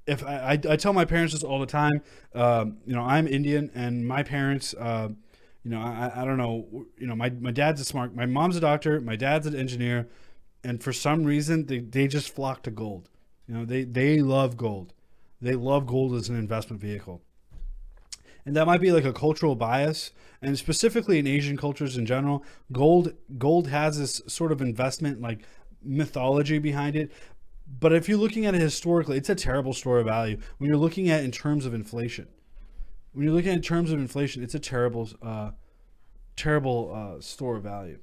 if I tell my parents this all the time, you know, I'm Indian and my parents, you know, I don't know, you know, my dad's my mom's a doctor, my dad's an engineer, and for some reason they just flock to gold. You know, they love gold. They love gold as an investment vehicle. And that might be like a cultural bias, and specifically in Asian cultures in general, gold has this sort of investment like mythology behind it. But if you're looking at it historically, it's a terrible store of value. When you're looking at it in terms of inflation, it's a terrible store of value.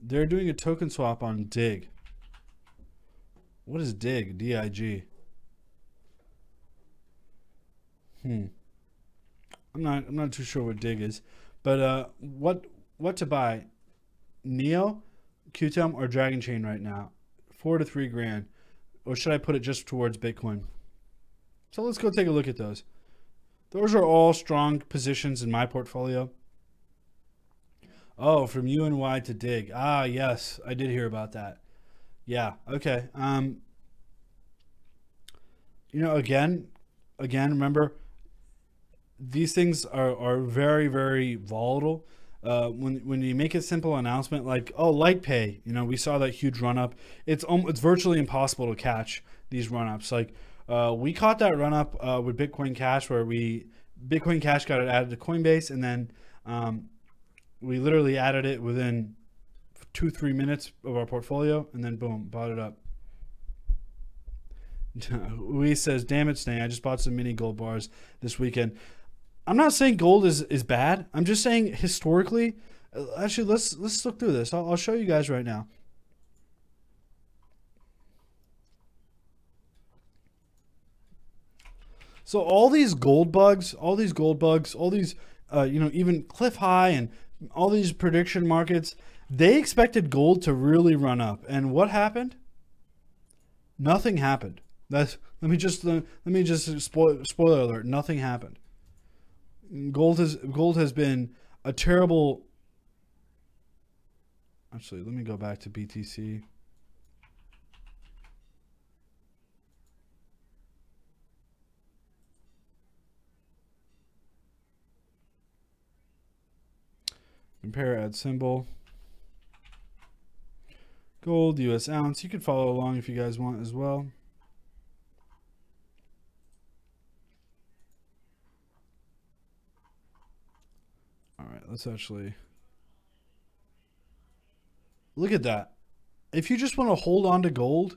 They're doing a token swap on Dig. What is Dig? D-I-G. I'm not too sure what Dig is, but what to buy? Neo, Qtum, or Dragon Chain right now? 4 to 3 grand, or should I put it just towards Bitcoin? So let's go take a look at those. Those are all strong positions in my portfolio. Oh, from UNY to Dig. Ah, yes, I did hear about that. Yeah. Okay. You know, again, remember, these things are very, very volatile. When you make a simple announcement like, oh, LightPay, you know, we saw that huge run up. It's virtually impossible to catch these run ups. Like we caught that run up with Bitcoin Cash, where Bitcoin Cash got it added to Coinbase, and then we literally added it within 2-3 minutes of our portfolio, and then boom, bought it up. Louis says, damn it, Snay, I just bought some mini gold bars this weekend. I'm not saying gold is bad. I'm just saying historically, actually, let's look through this. I'll show you guys right now. So all these gold bugs, all these, you know, even Cliff High and all these prediction markets, they expected gold to really run up. And what happened? Nothing happened. Let me just spoiler alert. Nothing happened. Gold has been a terrible. Actually, let me go back to BTC. Compare, add symbol. Gold, US ounce. You could follow along if you guys want as well. All right, let's actually look at that. If you just want to hold on to gold,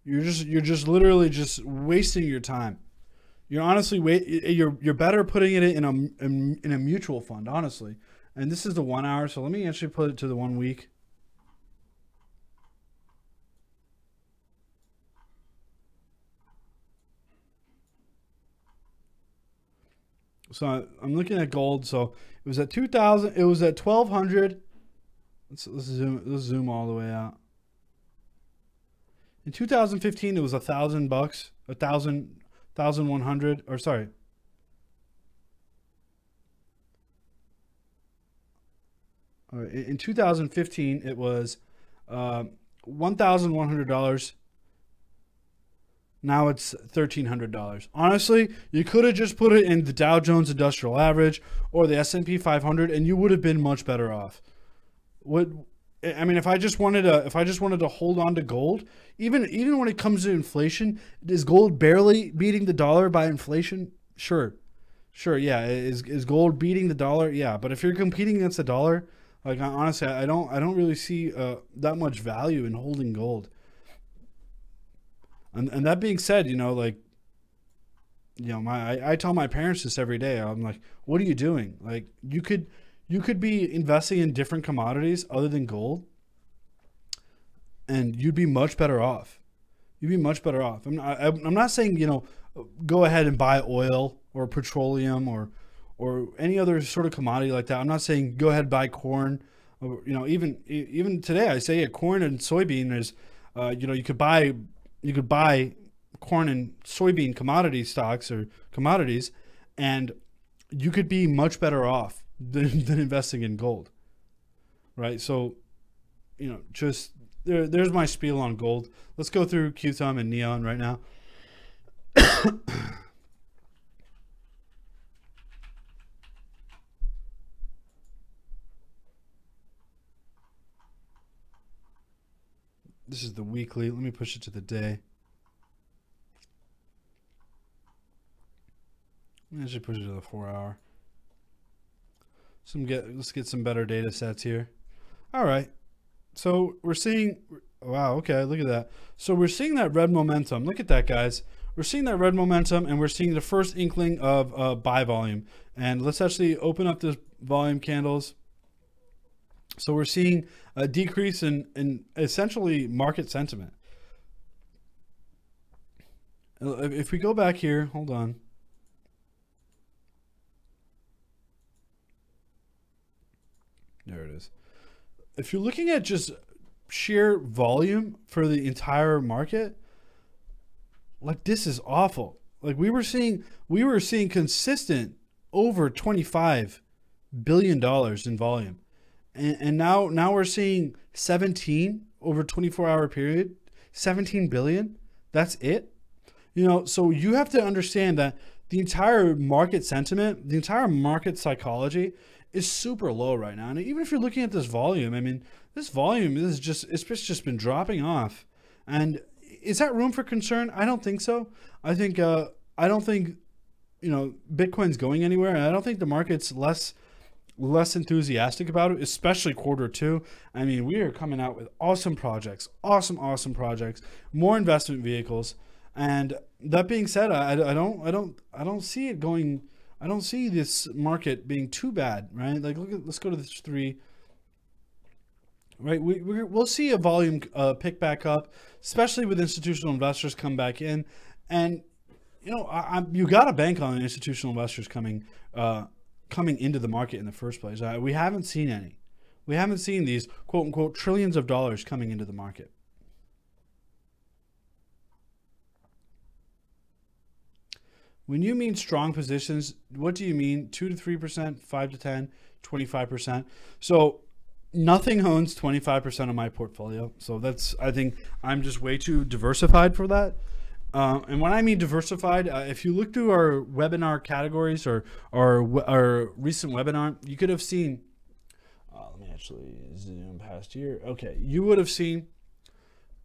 you're just literally just wasting your time. You're honestly you're better putting it in a mutual fund, honestly. And this is the 1 hour, so let me actually put it to the 1 week. So I'm looking at gold. So it was at 2,000. It was at 1,200. Let's zoom all the way out. In 2015, it was $1,000, 1,100, or sorry. All right, in 2015, it was $1,100. Now it's $1,300. Honestly, you could have just put it in the Dow Jones Industrial Average or the S&P 500, and you would have been much better off. If I just wanted to hold on to gold, even when it comes to inflation, is gold barely beating the dollar by inflation? Sure, yeah. Is gold beating the dollar? Yeah, but if you're competing against the dollar, like honestly, I don't really see that much value in holding gold. And that being said, I tell my parents this every day. I'm like, what are you doing? Like, you could be investing in different commodities other than gold, and you'd be much better off. You'd be much better off. I'm not saying, go ahead and buy oil or petroleum or any other sort of commodity like that. I'm not saying go ahead and buy corn. Or, even today, I say corn and soybean is, you could buy corn and soybean commodity stocks or commodities, and you could be much better off than investing in gold, right? So, just there's my spiel on gold. Let's go through QTUM and Neon right now. This is the weekly. Let me push it to the day. I should push it to the 4-hour. Let's get some better data sets here. All right. So we're seeing, wow, okay, look at that. So we're seeing that red momentum. Look at that, guys. We're seeing that red momentum, and we're seeing the first inkling of buy volume. And let's actually open up this volume candles. So we're seeing a decrease in essentially market sentiment. If we go back here, hold on. There it is. If you're looking at just sheer volume for the entire market, like, this is awful. Like, we were seeing consistent over $25 billion in volume. And now we're seeing 17 over 24-hour period, 17 billion. That's it. So you have to understand that the entire market sentiment, the entire market psychology is super low right now. And even if you're looking at this volume, this volume it's just been dropping off. And is that room for concern? I don't think so. I don't think Bitcoin's going anywhere, and I don't think the market's less enthusiastic about it, especially Q2. We are coming out with awesome projects, awesome projects, more investment vehicles. And that being said, I don't see it going. I don't see this market being too bad, right? Like, let's go to this 3. Right, we'll see a volume pick back up, especially with institutional investors come back in, and you got to bank on institutional investors coming into the market in the first place. We haven't seen any. We haven't seen these quote unquote trillions of dollars coming into the market. When you mean strong positions, what do you mean? 2 to 3%, 5 to 10, 25%. So nothing owns 25% of my portfolio. So I think I'm just way too diversified for that. And when I mean diversified, if you look through our webinar categories or our recent webinar, you could have seen, let me actually zoom past here. Okay. You would have seen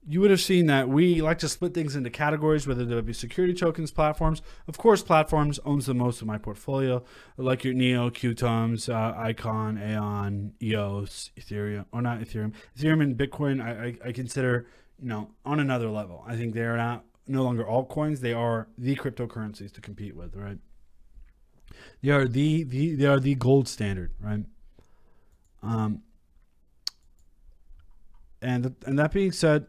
that we like to split things into categories, whether they be security tokens, platforms. Of course, platforms owns the most of my portfolio, like your Neo, QTUMs, Icon, Aeon, EOS, Ethereum, or not Ethereum. Ethereum and Bitcoin, I consider, on another level. I think they're no longer altcoins. They are the cryptocurrencies to compete with, right? They are the gold standard, right? And that being said,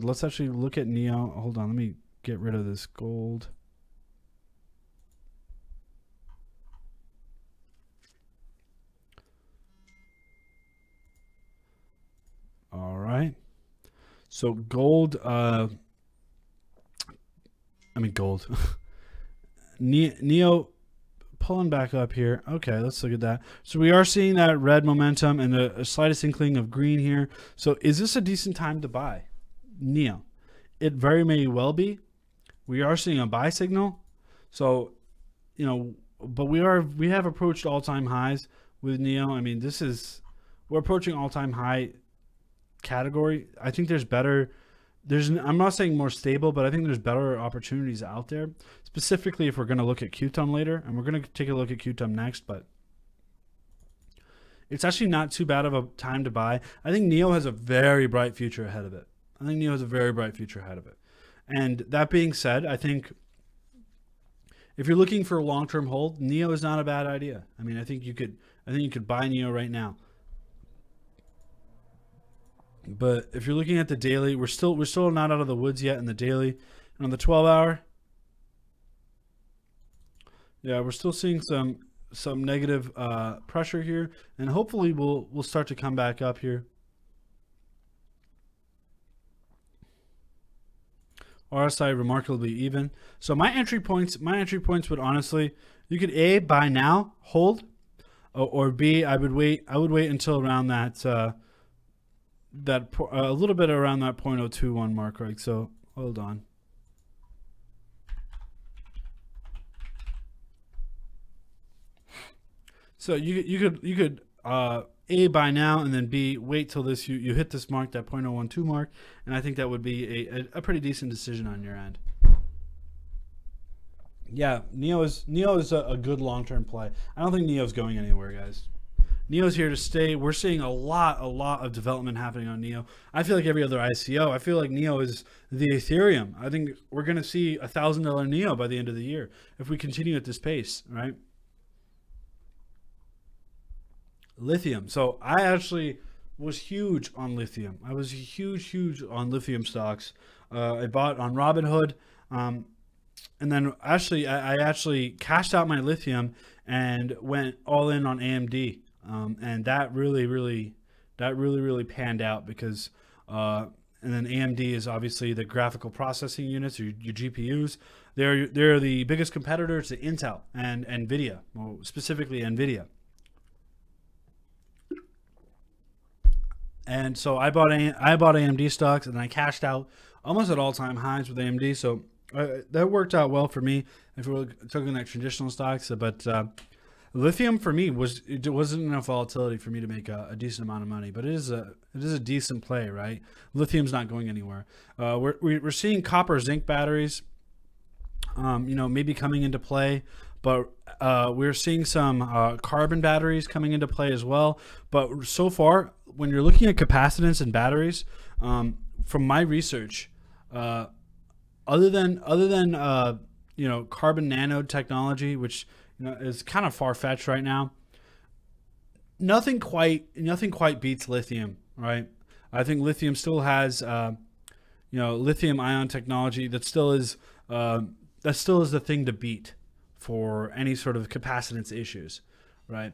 let's actually look at Neo. Hold on, let me get rid of this gold. All right. So gold, gold. Neo pulling back up here. Okay, let's look at that. So we are seeing that red momentum and a slightest inkling of green here. So is this a decent time to buy Neo? It very may well be. We are seeing a buy signal. So, you know, but we have approached all-time highs with NEO. I mean, we're approaching all-time high category. I think I'm not saying more stable, but I think there's better opportunities out there, specifically if we're going to look at QTUM later, and we're going to take a look at QTUM next, but it's actually not too bad of a time to buy. I think NEO has a very bright future ahead of it. And that being said, I think if you're looking for a long-term hold, NEO is not a bad idea. I mean, I think you could buy NEO right now. But if you're looking at the daily, we're still not out of the woods yet in the daily. And on the 12-hour, yeah, we're still seeing some negative pressure here, and hopefully we'll start to come back up here. RSI remarkably even. So my entry points would honestly, you could A, buy now, hold, or B, I would wait until around that a little bit around that 0.021 mark, right? So hold on. So you could A, buy now, and then B, wait till you hit this mark, that 0.012 mark, and I think that would be a pretty decent decision on your end. Yeah, NEO is a good long-term play. I don't think NEO's going anywhere, guys. NEO's here to stay. We're seeing a lot of development happening on NEO. I feel like every other ICO, I feel like NEO is the Ethereum. I think we're going to see $1,000 NEO by the end of the year if we continue at this pace, right? Lithium. So I actually was huge on lithium. I was huge on lithium stocks. I bought on Robinhood, and then I actually cashed out my lithium and went all in on AMD. And that really panned out because and then AMD is obviously the graphical processing units, or your GPUs. They're the biggest competitors to Intel and Nvidia, well, specifically Nvidia. And so I bought AMD stocks, and I cashed out almost at all-time highs with AMD. So that worked out well for me if we're talking like traditional stocks. But lithium for me wasn't enough volatility for me to make a decent amount of money. But it is a decent play, right? Lithium's not going anywhere. We're seeing copper zinc batteries, maybe coming into play. But we're seeing some carbon batteries coming into play as well. But so far, when you're looking at capacitance and batteries, from my research, other than carbon nanode technology, which is kind of far-fetched right now, nothing quite beats lithium, right? I think lithium still has lithium ion technology that still is the thing to beat for any sort of capacitance issues, right?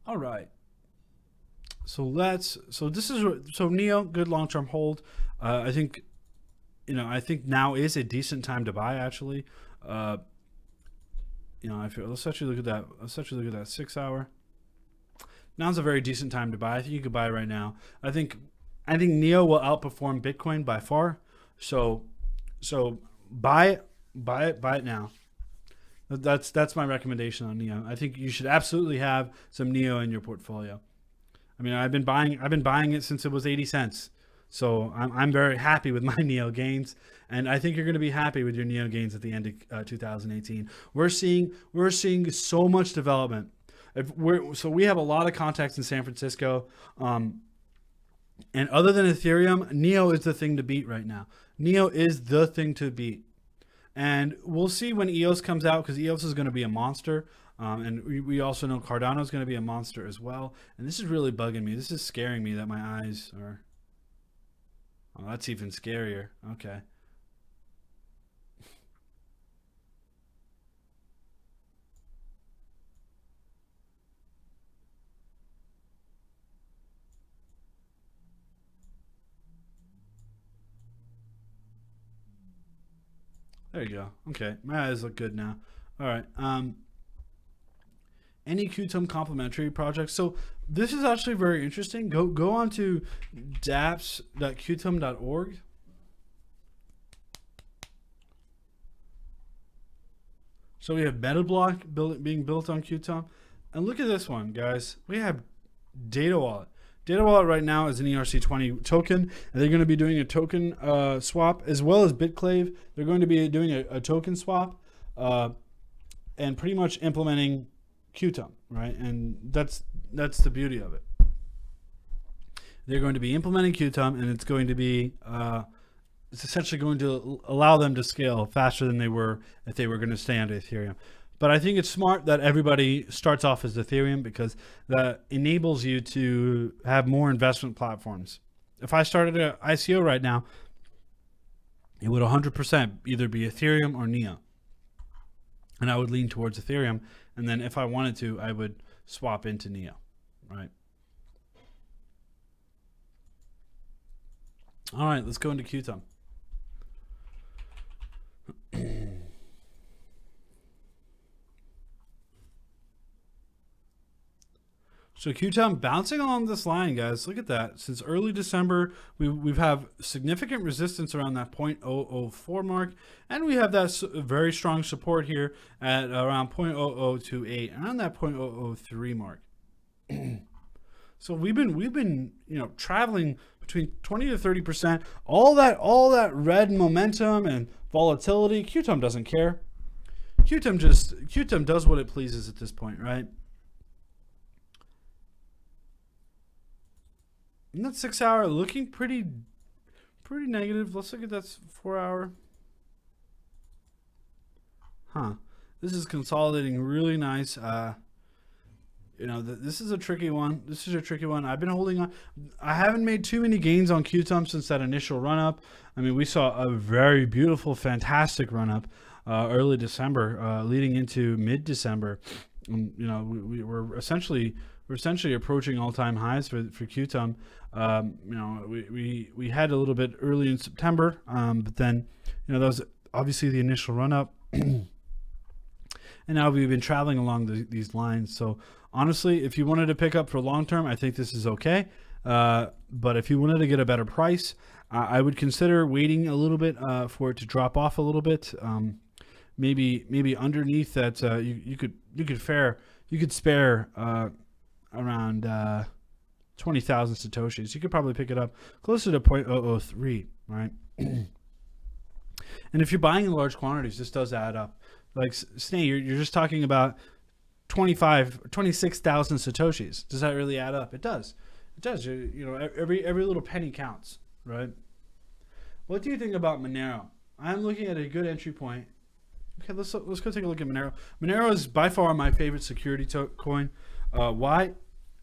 All right. So NEO, good long-term hold. I think now is a decent time to buy, actually. Let's actually look at that. Let's actually look at that 6 hour. Now's a very decent time to buy. I think you could buy right now. I think NEO will outperform Bitcoin by far. So buy it now. That's my recommendation on NEO. I think you should absolutely have some NEO in your portfolio. I mean, I've been buying it since it was 80 cents. So I'm very happy with my NEO gains, and I think you're going to be happy with your NEO gains at the end of 2018. We're seeing so much development. So we have a lot of contacts in San Francisco, and other than Ethereum, NEO is the thing to beat right now. NEO is the thing to beat. And we'll see when EOS comes out, because EOS is going to be a monster. And we also know Cardano is going to be a monster as well. And this is really bugging me. This is scaring me that my eyes are... Oh, that's even scarier. Okay. There you go. Okay, my eyes look good now. All right. Any QTUM complementary projects? So this is actually very interesting. Go on to dapps.qtum.org. So we have MetaBlock being built on Qtum. And look at this one, guys. We have Data Wallet. Data Wallet right now is an ERC20 token, and they're going to be doing a token swap, as well as BitClave. They're going to be doing a token swap and pretty much implementing Qtum, right? And that's the beauty of it. They're going to be implementing Qtum, and it's going to be it's essentially going to allow them to scale faster than they were if they were going to stay on Ethereum. But I think it's smart that everybody starts off as Ethereum, because that enables you to have more investment platforms. If I started an ICO right now, it would 100% either be Ethereum or Neo. And I would lean towards Ethereum. And then if I wanted to, I would swap into Neo, right? All right, let's go into Qtum. So Qtum bouncing along this line, guys. Look at that. Since early December, we've have significant resistance around that 0.004 mark, and we have that very strong support here at around 0.0028, around that 0.003 mark. So we've been traveling between 20 to 30%. All that red momentum and volatility. Qtum doesn't care. Qtum does what it pleases at this point, right? And that 6 hour looking pretty negative. Let's look at that 4 hour. This is consolidating really nice. This is a tricky one. I've been holding on. I haven't made too many gains on Qtum since that initial run up. I mean, we saw a very beautiful, fantastic run up early December, leading into mid December. We're essentially approaching all-time highs for Qtum. We had a little bit early in September, but then that was obviously the initial run up, and now we've been traveling along these lines. So honestly, if you wanted to pick up for long term, I think this is okay. But if you wanted to get a better price, I would consider waiting a little bit for it to drop off a little bit. Maybe underneath that, you could spare around 20,000 Satoshis. You could probably pick it up closer to 0.003, right? And if you're buying in large quantities, this does add up. Like, Snay, you're just talking about 26,000 Satoshis. Does that really add up? It does. It does. Every little penny counts, right? What do you think about Monero? I'm looking at a good entry point. Okay, let's go take a look at Monero. Monero is by far my favorite security coin. Why?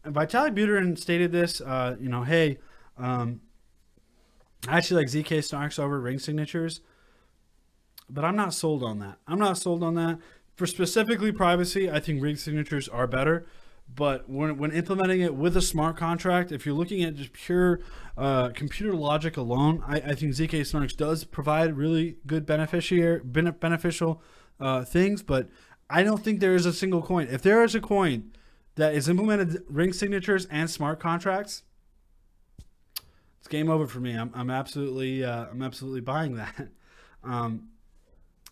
Vitalik Buterin stated this. Hey, I actually like ZK Snarks over ring signatures, but I'm not sold on that. For specifically privacy, I think ring signatures are better. But when implementing it with a smart contract, if you're looking at just pure computer logic alone, I think ZK Snarks does provide really good beneficial things. But I don't think there is a single coin. If there is a coin that is implemented ring signatures and smart contracts, it's game over for me. I'm absolutely buying that.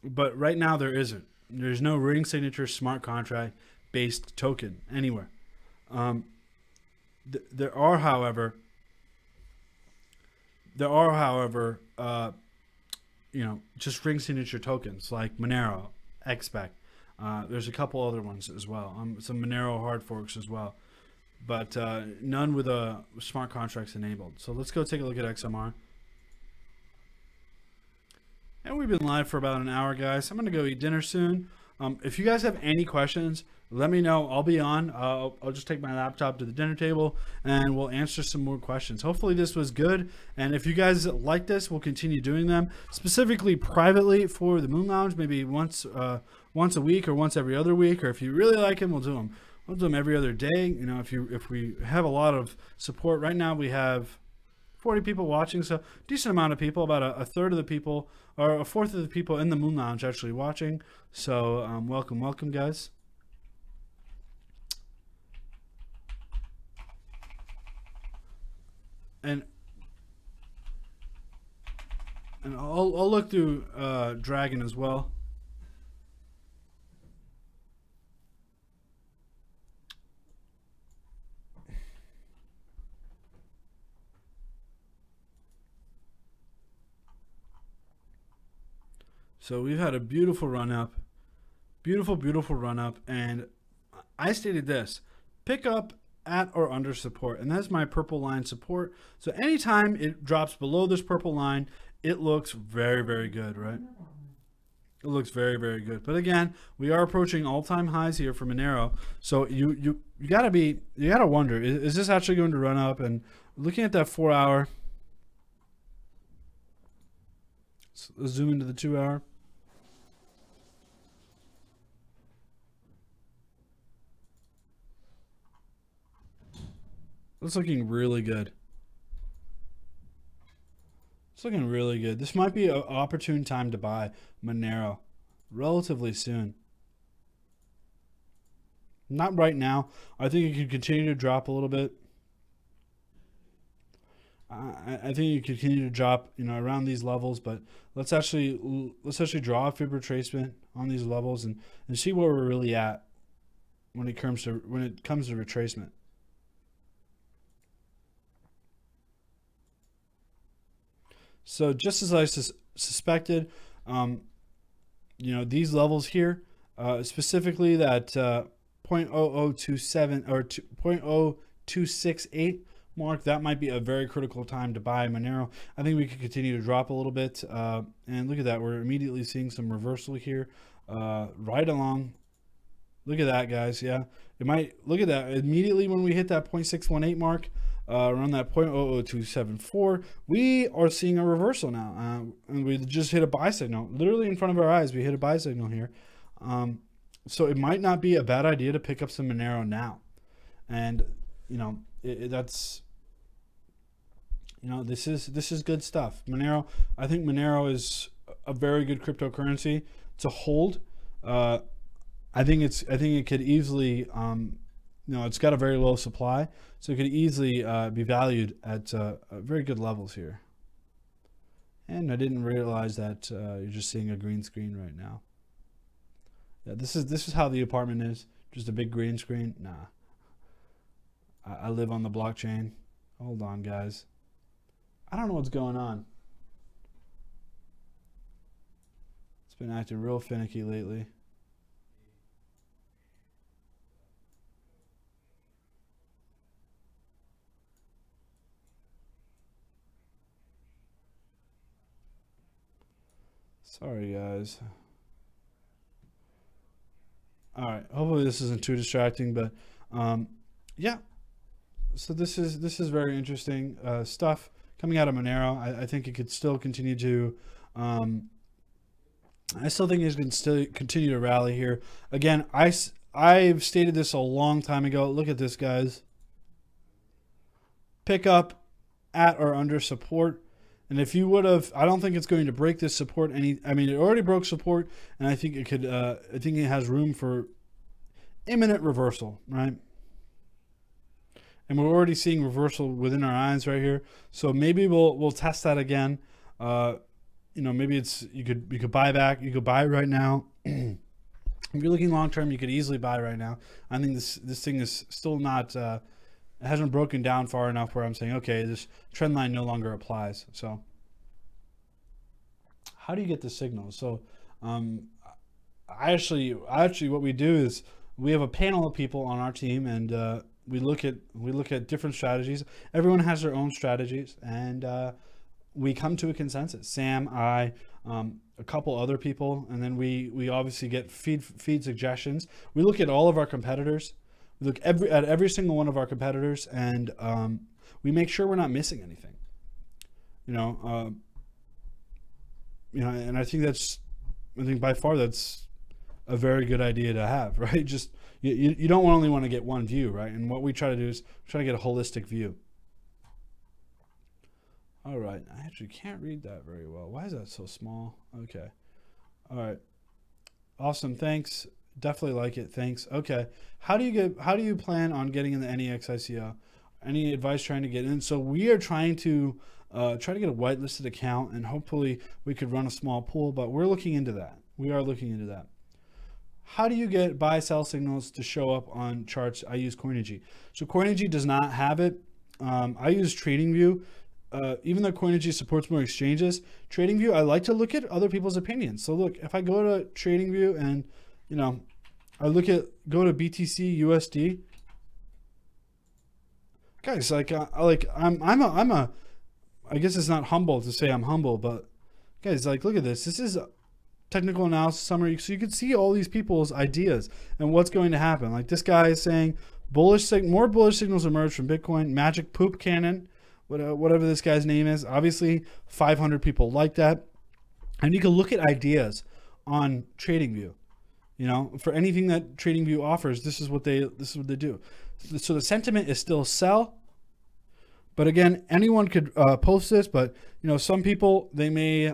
But right now there isn't. There's no ring signature smart contract based token anywhere. There are, however, just ring signature tokens like Monero, XSpec. There's a couple other ones as well. Some Monero hard forks as well, but none with smart contracts enabled. So let's go take a look at XMR. And we've been live for about an hour, guys. I'm gonna go eat dinner soon. If you guys have any questions, let me know. I'll be on. I'll just take my laptop to the dinner table and we'll answer some more questions. Hopefully this was good. And if you guys like this, we'll continue doing them, specifically privately for the Moon Lounge, maybe once a week or once every other week. Or if you really like them, we'll do them. We'll do them every other day. If we have a lot of support right now, we have 40 people watching, so decent amount of people, about a third of the people, or a fourth of the people in the Moon Lounge actually watching. So welcome, guys. And I'll look through Dragon as well. So we've had a beautiful run up, beautiful run up, and I stated this: pick up at or under support, and that's my purple line support. So anytime it drops below this purple line, it looks very, very good, right? It looks very, very good. But again, we are approaching all-time highs here for Monero. So you gotta wonder, is this actually going to run up? And looking at that 4 hour, let's zoom into the 2 hour. It's looking really good. It's looking really good. This might be an opportune time to buy Monero relatively soon. Not right now. I think it could continue to drop a little bit. I think you could continue to drop, around these levels, but let's actually draw a fib retracement on these levels and see where we're really at when it comes to retracement. So just as I suspected, these levels here, specifically that 0.0027 or 0.0268 mark, that might be a very critical time to buy Monero. I think we could continue to drop a little bit. And look at that. We're immediately seeing some reversal here right along. Look at that, guys. Yeah, it might. Look at that. Immediately when we hit that 0.618 mark, around that 0.00274, we are seeing a reversal now. And we just hit a buy signal. Literally in front of our eyes, we hit a buy signal here. So it might not be a bad idea to pick up some Monero now. And, that's... this is good stuff. Monero, I think Monero is a very good cryptocurrency to hold. I think it could easily, it's got a very low supply, so it could easily be valued at very good levels here. And I didn't realize that you're just seeing a green screen right now. Yeah, this is how the apartment is. Just a big green screen. Nah. I live on the blockchain. Hold on, guys. I don't know what's going on. It's been acting real finicky lately. Sorry, guys. All right. Hopefully this isn't too distracting, but yeah. So this is very interesting stuff coming out of Monero. I think it could still continue to. I still think it can still continue to rally here. Again, I've stated this a long time ago. Look at this, guys. Pick up at or under support. And if you would have, I don't think it's going to break this support it already broke support, and I think it could, I think it has room for imminent reversal, right? And we're already seeing reversal within our eyes right here. So maybe we'll test that again. Maybe you could buy back, you could buy right now. If you're looking long term, you could easily buy right now. I think this thing is still not. It hasn't broken down far enough where I'm saying, okay, this trend line no longer applies. So how do you get the signal? So I actually what we do is we have a panel of people on our team, and we look at different strategies. Everyone has their own strategies, and we come to a consensus. Sam, I, a couple other people, and then we obviously get feed suggestions. We look at all of our competitors. We look at every single one of our competitors, and we make sure we're not missing anything. And I think by far that's a very good idea to have, right? Just you don't only want to get one view, right? And what we try to do is try to get a holistic view. All right, I actually can't read that very well. Why is that so small? Okay, all right, awesome, thanks. Definitely like it. Thanks. Okay. How do you plan on getting in the NEX ICO? Any advice trying to get in? So we are trying to get a whitelisted account, and hopefully we could run a small pool, but we're looking into that. We are looking into that. How do you get buy sell signals to show up on charts? I use Coinigy. So Coinigy does not have it. I use TradingView. even though Coinigy supports more exchanges, TradingView, I like to look at other people's opinions. So look, if I go to TradingView and, you know, go to BTC USD, guys, like, I guess it's not humble to say I'm humble, but guys, like, look at this. This is a technical analysis summary. So you can see all these people's ideas and what's going to happen. Like this guy is saying more bullish signals emerge from Bitcoin, magic poop cannon, whatever this guy's name is. Obviously 500 people like that. And you can look at ideas on TradingView. You know, for anything that TradingView offers, this is what they do. So the sentiment is still sell. But again, anyone could post this, but you know, some people, they may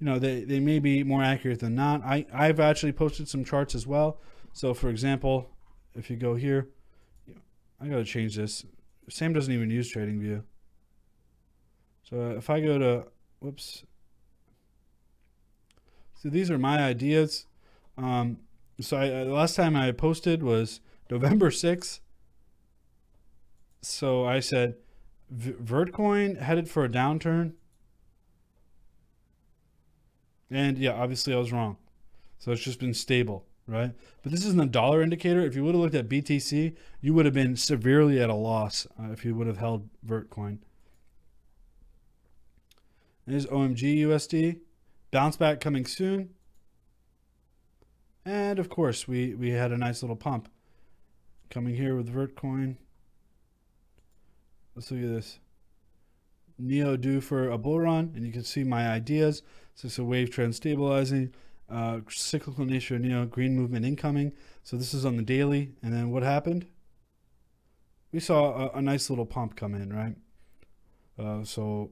they may be more accurate than not. I've actually posted some charts as well. So for example, if you go here, I gotta change this. Sam doesn't even use TradingView. So if I go to, whoops. So these are my ideas. The last time I posted was November 6th. So I said, Vertcoin headed for a downturn. And yeah, obviously I was wrong. So it's just been stable, right? But this isn't a dollar indicator. If you would have looked at BTC, you would have been severely at a loss if you would have held Vertcoin. There's OMG USD. Bounce back coming soon. And of course, we had a nice little pump coming here with Vertcoin. Let's look at this. Neo due for a bull run, and you can see my ideas. So it's a wave trend stabilizing, cyclical nature of Neo, green movement incoming. So this is on the daily, and then what happened? We saw a nice little pump come in, right? So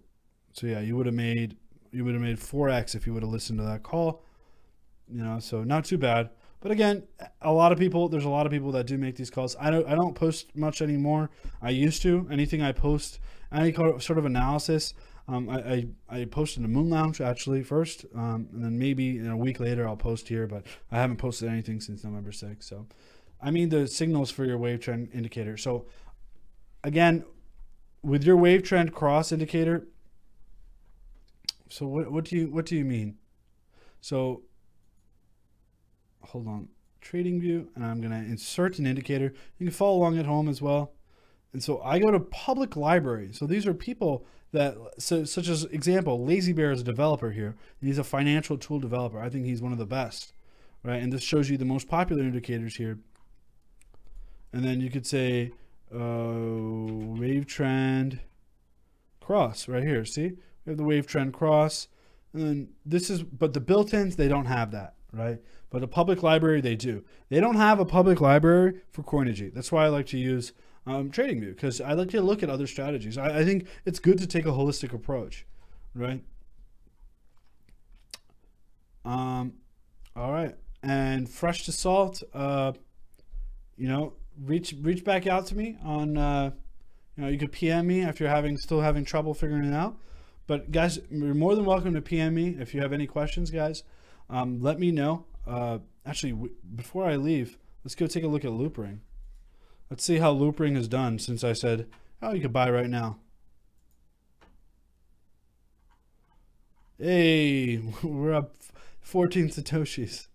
yeah, you would have made 4x if you would have listened to that call. You know, so not too bad. But again, there's a lot of people that do make these calls. I don't post much anymore. I used to. Anything I post, any sort of analysis, I posted in the Moon Lounge actually first, and then maybe in a week later I'll post here. But I haven't posted anything since November 6th. So, I mean the signals for your wave trend indicator. So, again, with your wave trend cross indicator. So what do you mean? So hold on, TradingView, and I'm gonna insert an indicator. You can follow along at home as well. And so I go to public library. So these are people that, such as example, Lazy Bear is a developer here. And he's a financial tool developer. I think he's one of the best, right? And this shows you the most popular indicators here. And then you could say wave trend cross right here. See, we have the wave trend cross, and then this is, but the built-ins, they don't have that, right? But a public library, they do. They don't have a public library for Coinigy. That's why I like to use TradingView, because I like to look at other strategies. I think it's good to take a holistic approach, right? All right, and fresh to salt, you know, reach back out to me on, you know, you could PM me if you're still having trouble figuring it out. But guys, you're more than welcome to PM me if you have any questions, guys. Let me know. Actually, before I leave, let's go take a look at Loopring. Let's see how Loopring has done since I said, oh, you could buy right now. Hey, we're up 14 Satoshis.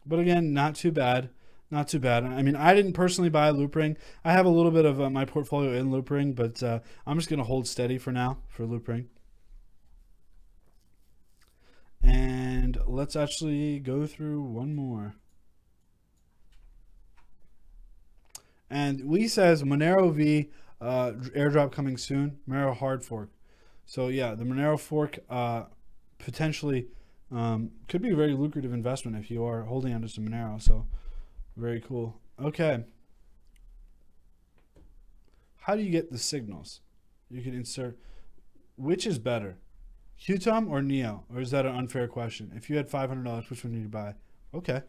But again, not too bad. Not too bad. I mean, I didn't personally buy Loopring. I have a little bit of my portfolio in Loopring, but I'm just going to hold steady for now for Loopring. And let's actually go through one more. And Lee says Monero V airdrop coming soon. Monero hard fork. So yeah, the Monero fork potentially could be a very lucrative investment if you are holding onto some Monero. So very cool. Okay. How do you get the signals? You can insert. Which is better, Qtum or Neo? Or is that an unfair question? If you had $500, which one do you buy? Okay.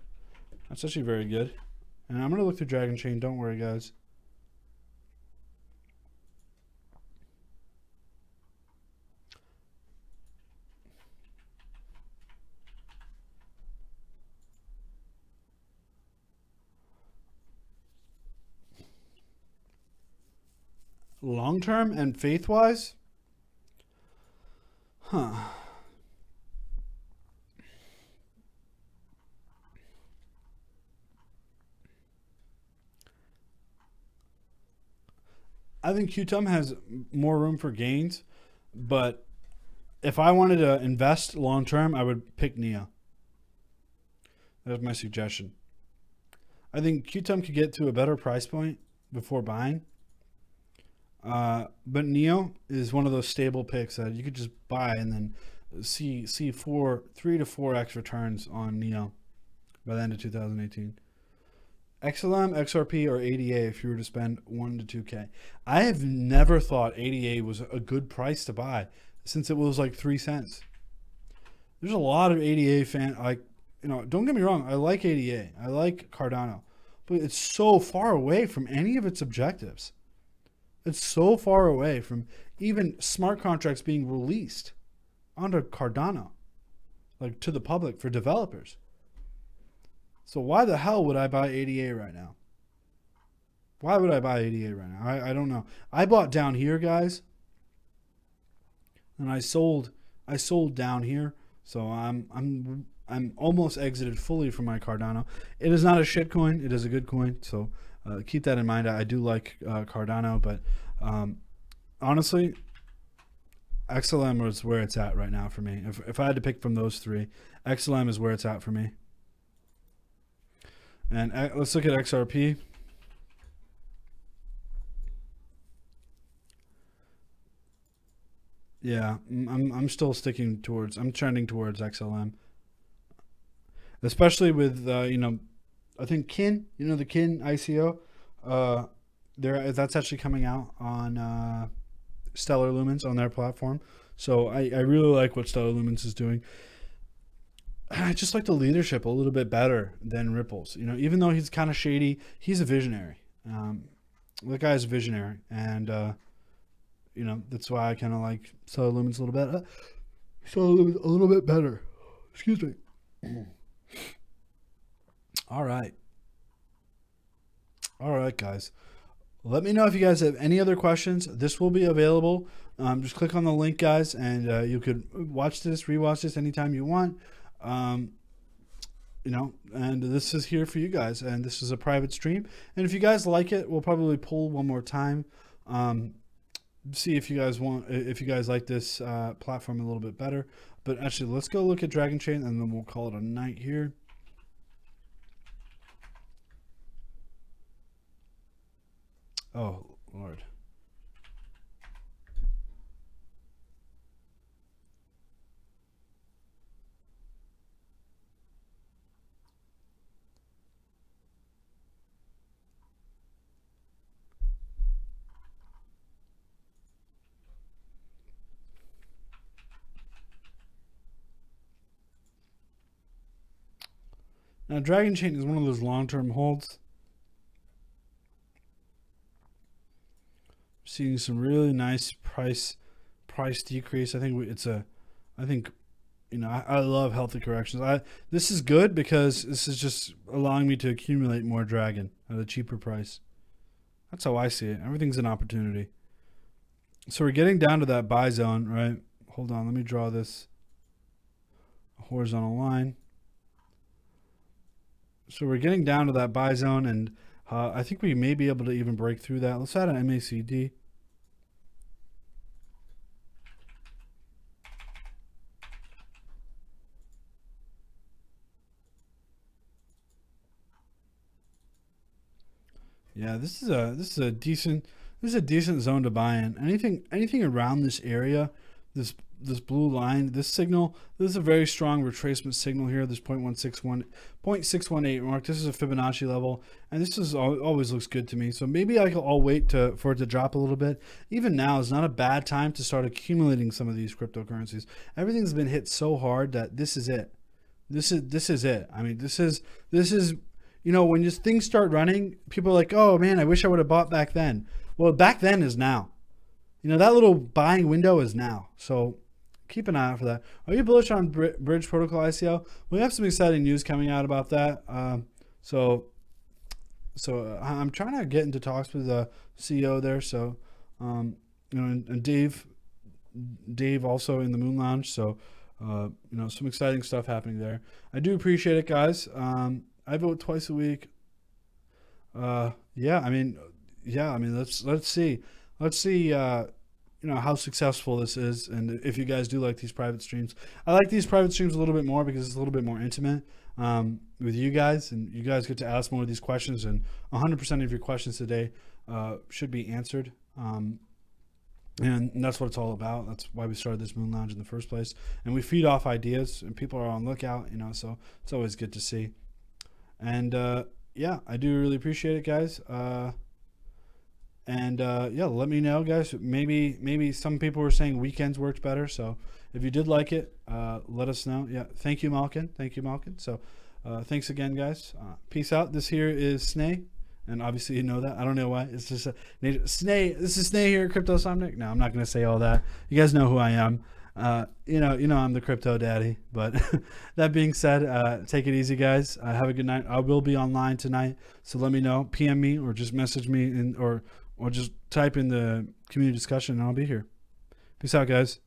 That's actually very good. And I'm going to look through Dragon Chain. Don't worry, guys. long term and faith wise, I think QTUM has more room for gains, but if I wanted to invest long term, I would pick NEO. That's my suggestion. I think QTUM could get to a better price point before buying. But NEO is one of those stable picks that you could just buy and then see 3 to 4x returns on NEO by the end of 2018. XLM, XRP, or ADA if you were to spend 1 to 2K. I have never thought ADA was a good price to buy since it was like 3 cents. There's a lot of ADA fan, like, you know, don't get me wrong, I like ADA, I like Cardano, but it's so far away from any of its objectives. It's so far away from even smart contracts being released onto Cardano, like to the public for developers. So why the hell would I buy ADA right now? Why would I buy ADA right now? I don't know. I bought down here, guys, and I sold down here. So I'm almost exited fully from my Cardano. It is not a shit coin. It is a good coin. So keep that in mind. I do like Cardano, but honestly, XLM is where it's at right now for me. If I had to pick from those three, XLM is where it's at for me. And let's look at XRP. Yeah, I'm still sticking towards. I'm trending towards XLM, especially with you know, I think Kin. You know the Kin ICO. That's actually coming out on Stellar Lumens on their platform. So I really like what Stellar Lumens is doing. I just like the leadership a little bit better than Ripple's. You know, even though he's kind of shady, he's a visionary. The guy's a visionary, and you know, that's why I kind of like Stellar Lumens a little bit. Stellar Lumens a little bit better. Excuse me. All right, guys. Let me know if you guys have any other questions. This will be available. Just click on the link, guys, and you could watch this, rewatch this anytime you want. You know, and this is here for you guys, and this is a private stream, and if you guys like it, we'll probably pull one more time, see if you guys like this platform a little bit better. But actually, let's go look at Dragon Chain, and then we'll call it a night here. Oh Lord. Now, Dragon Chain is one of those long-term holds. Seeing some really nice price decrease. I think you know, I love healthy corrections. This is good because this is just allowing me to accumulate more Dragon at a cheaper price. That's how I see it. Everything's an opportunity. So we're getting down to that buy zone, right? Hold on, let me draw this horizontal line. So we're getting down to that buy zone, and I think we may be able to even break through that. Let's add an MACD. Yeah, this is a decent zone to buy in. Anything around this area, this blue line, this signal, this is a very strong retracement signal here. This 0.618 mark. This is a Fibonacci level, and this is always looks good to me. So maybe I'll wait for it to drop a little bit. Even now is not a bad time to start accumulating some of these cryptocurrencies. Everything's been hit so hard that this is it. This is it. I mean, this is. You know, when things start running, people are like, oh man, I wish I would have bought back then. Well, back then is now. You know, that little buying window is now. So keep an eye out for that. Are you bullish on Bridge Protocol ICO? We have some exciting news coming out about that. So I'm trying to get into talks with the CEO there. So You know, and Dave also in the Moon Lounge. So, you know, some exciting stuff happening there. I do appreciate it, guys. I vote twice a week. Yeah, I mean, let's see, you know, how successful this is, and if you guys do like these private streams. I like these private streams a little bit more because it's a little bit more intimate with you guys, and you guys get to ask more of these questions, and 100% of your questions today should be answered. And that's what it's all about. That's why we started this Moon Lounge in the first place. And we feed off ideas, and people are on lookout, you know, so it's always good to see. And yeah, I do really appreciate it, guys. Yeah, let me know, guys. Maybe some people were saying weekends worked better. So if you did like it, let us know. Yeah, thank you, Malkin. Thank you, Malkin. So thanks again, guys. Peace out. This here is Snay. And obviously you know that. I don't know why. It's just Snay. This is Snay here, Crypto Somnic. No, I'm not going to say all that. You guys know who I am. You know I'm the crypto daddy. But that being said, take it easy, guys. Have a good night. I will be online tonight, so let me know. PM me or just message me or just type in the community discussion, and I'll be here. Peace out, guys.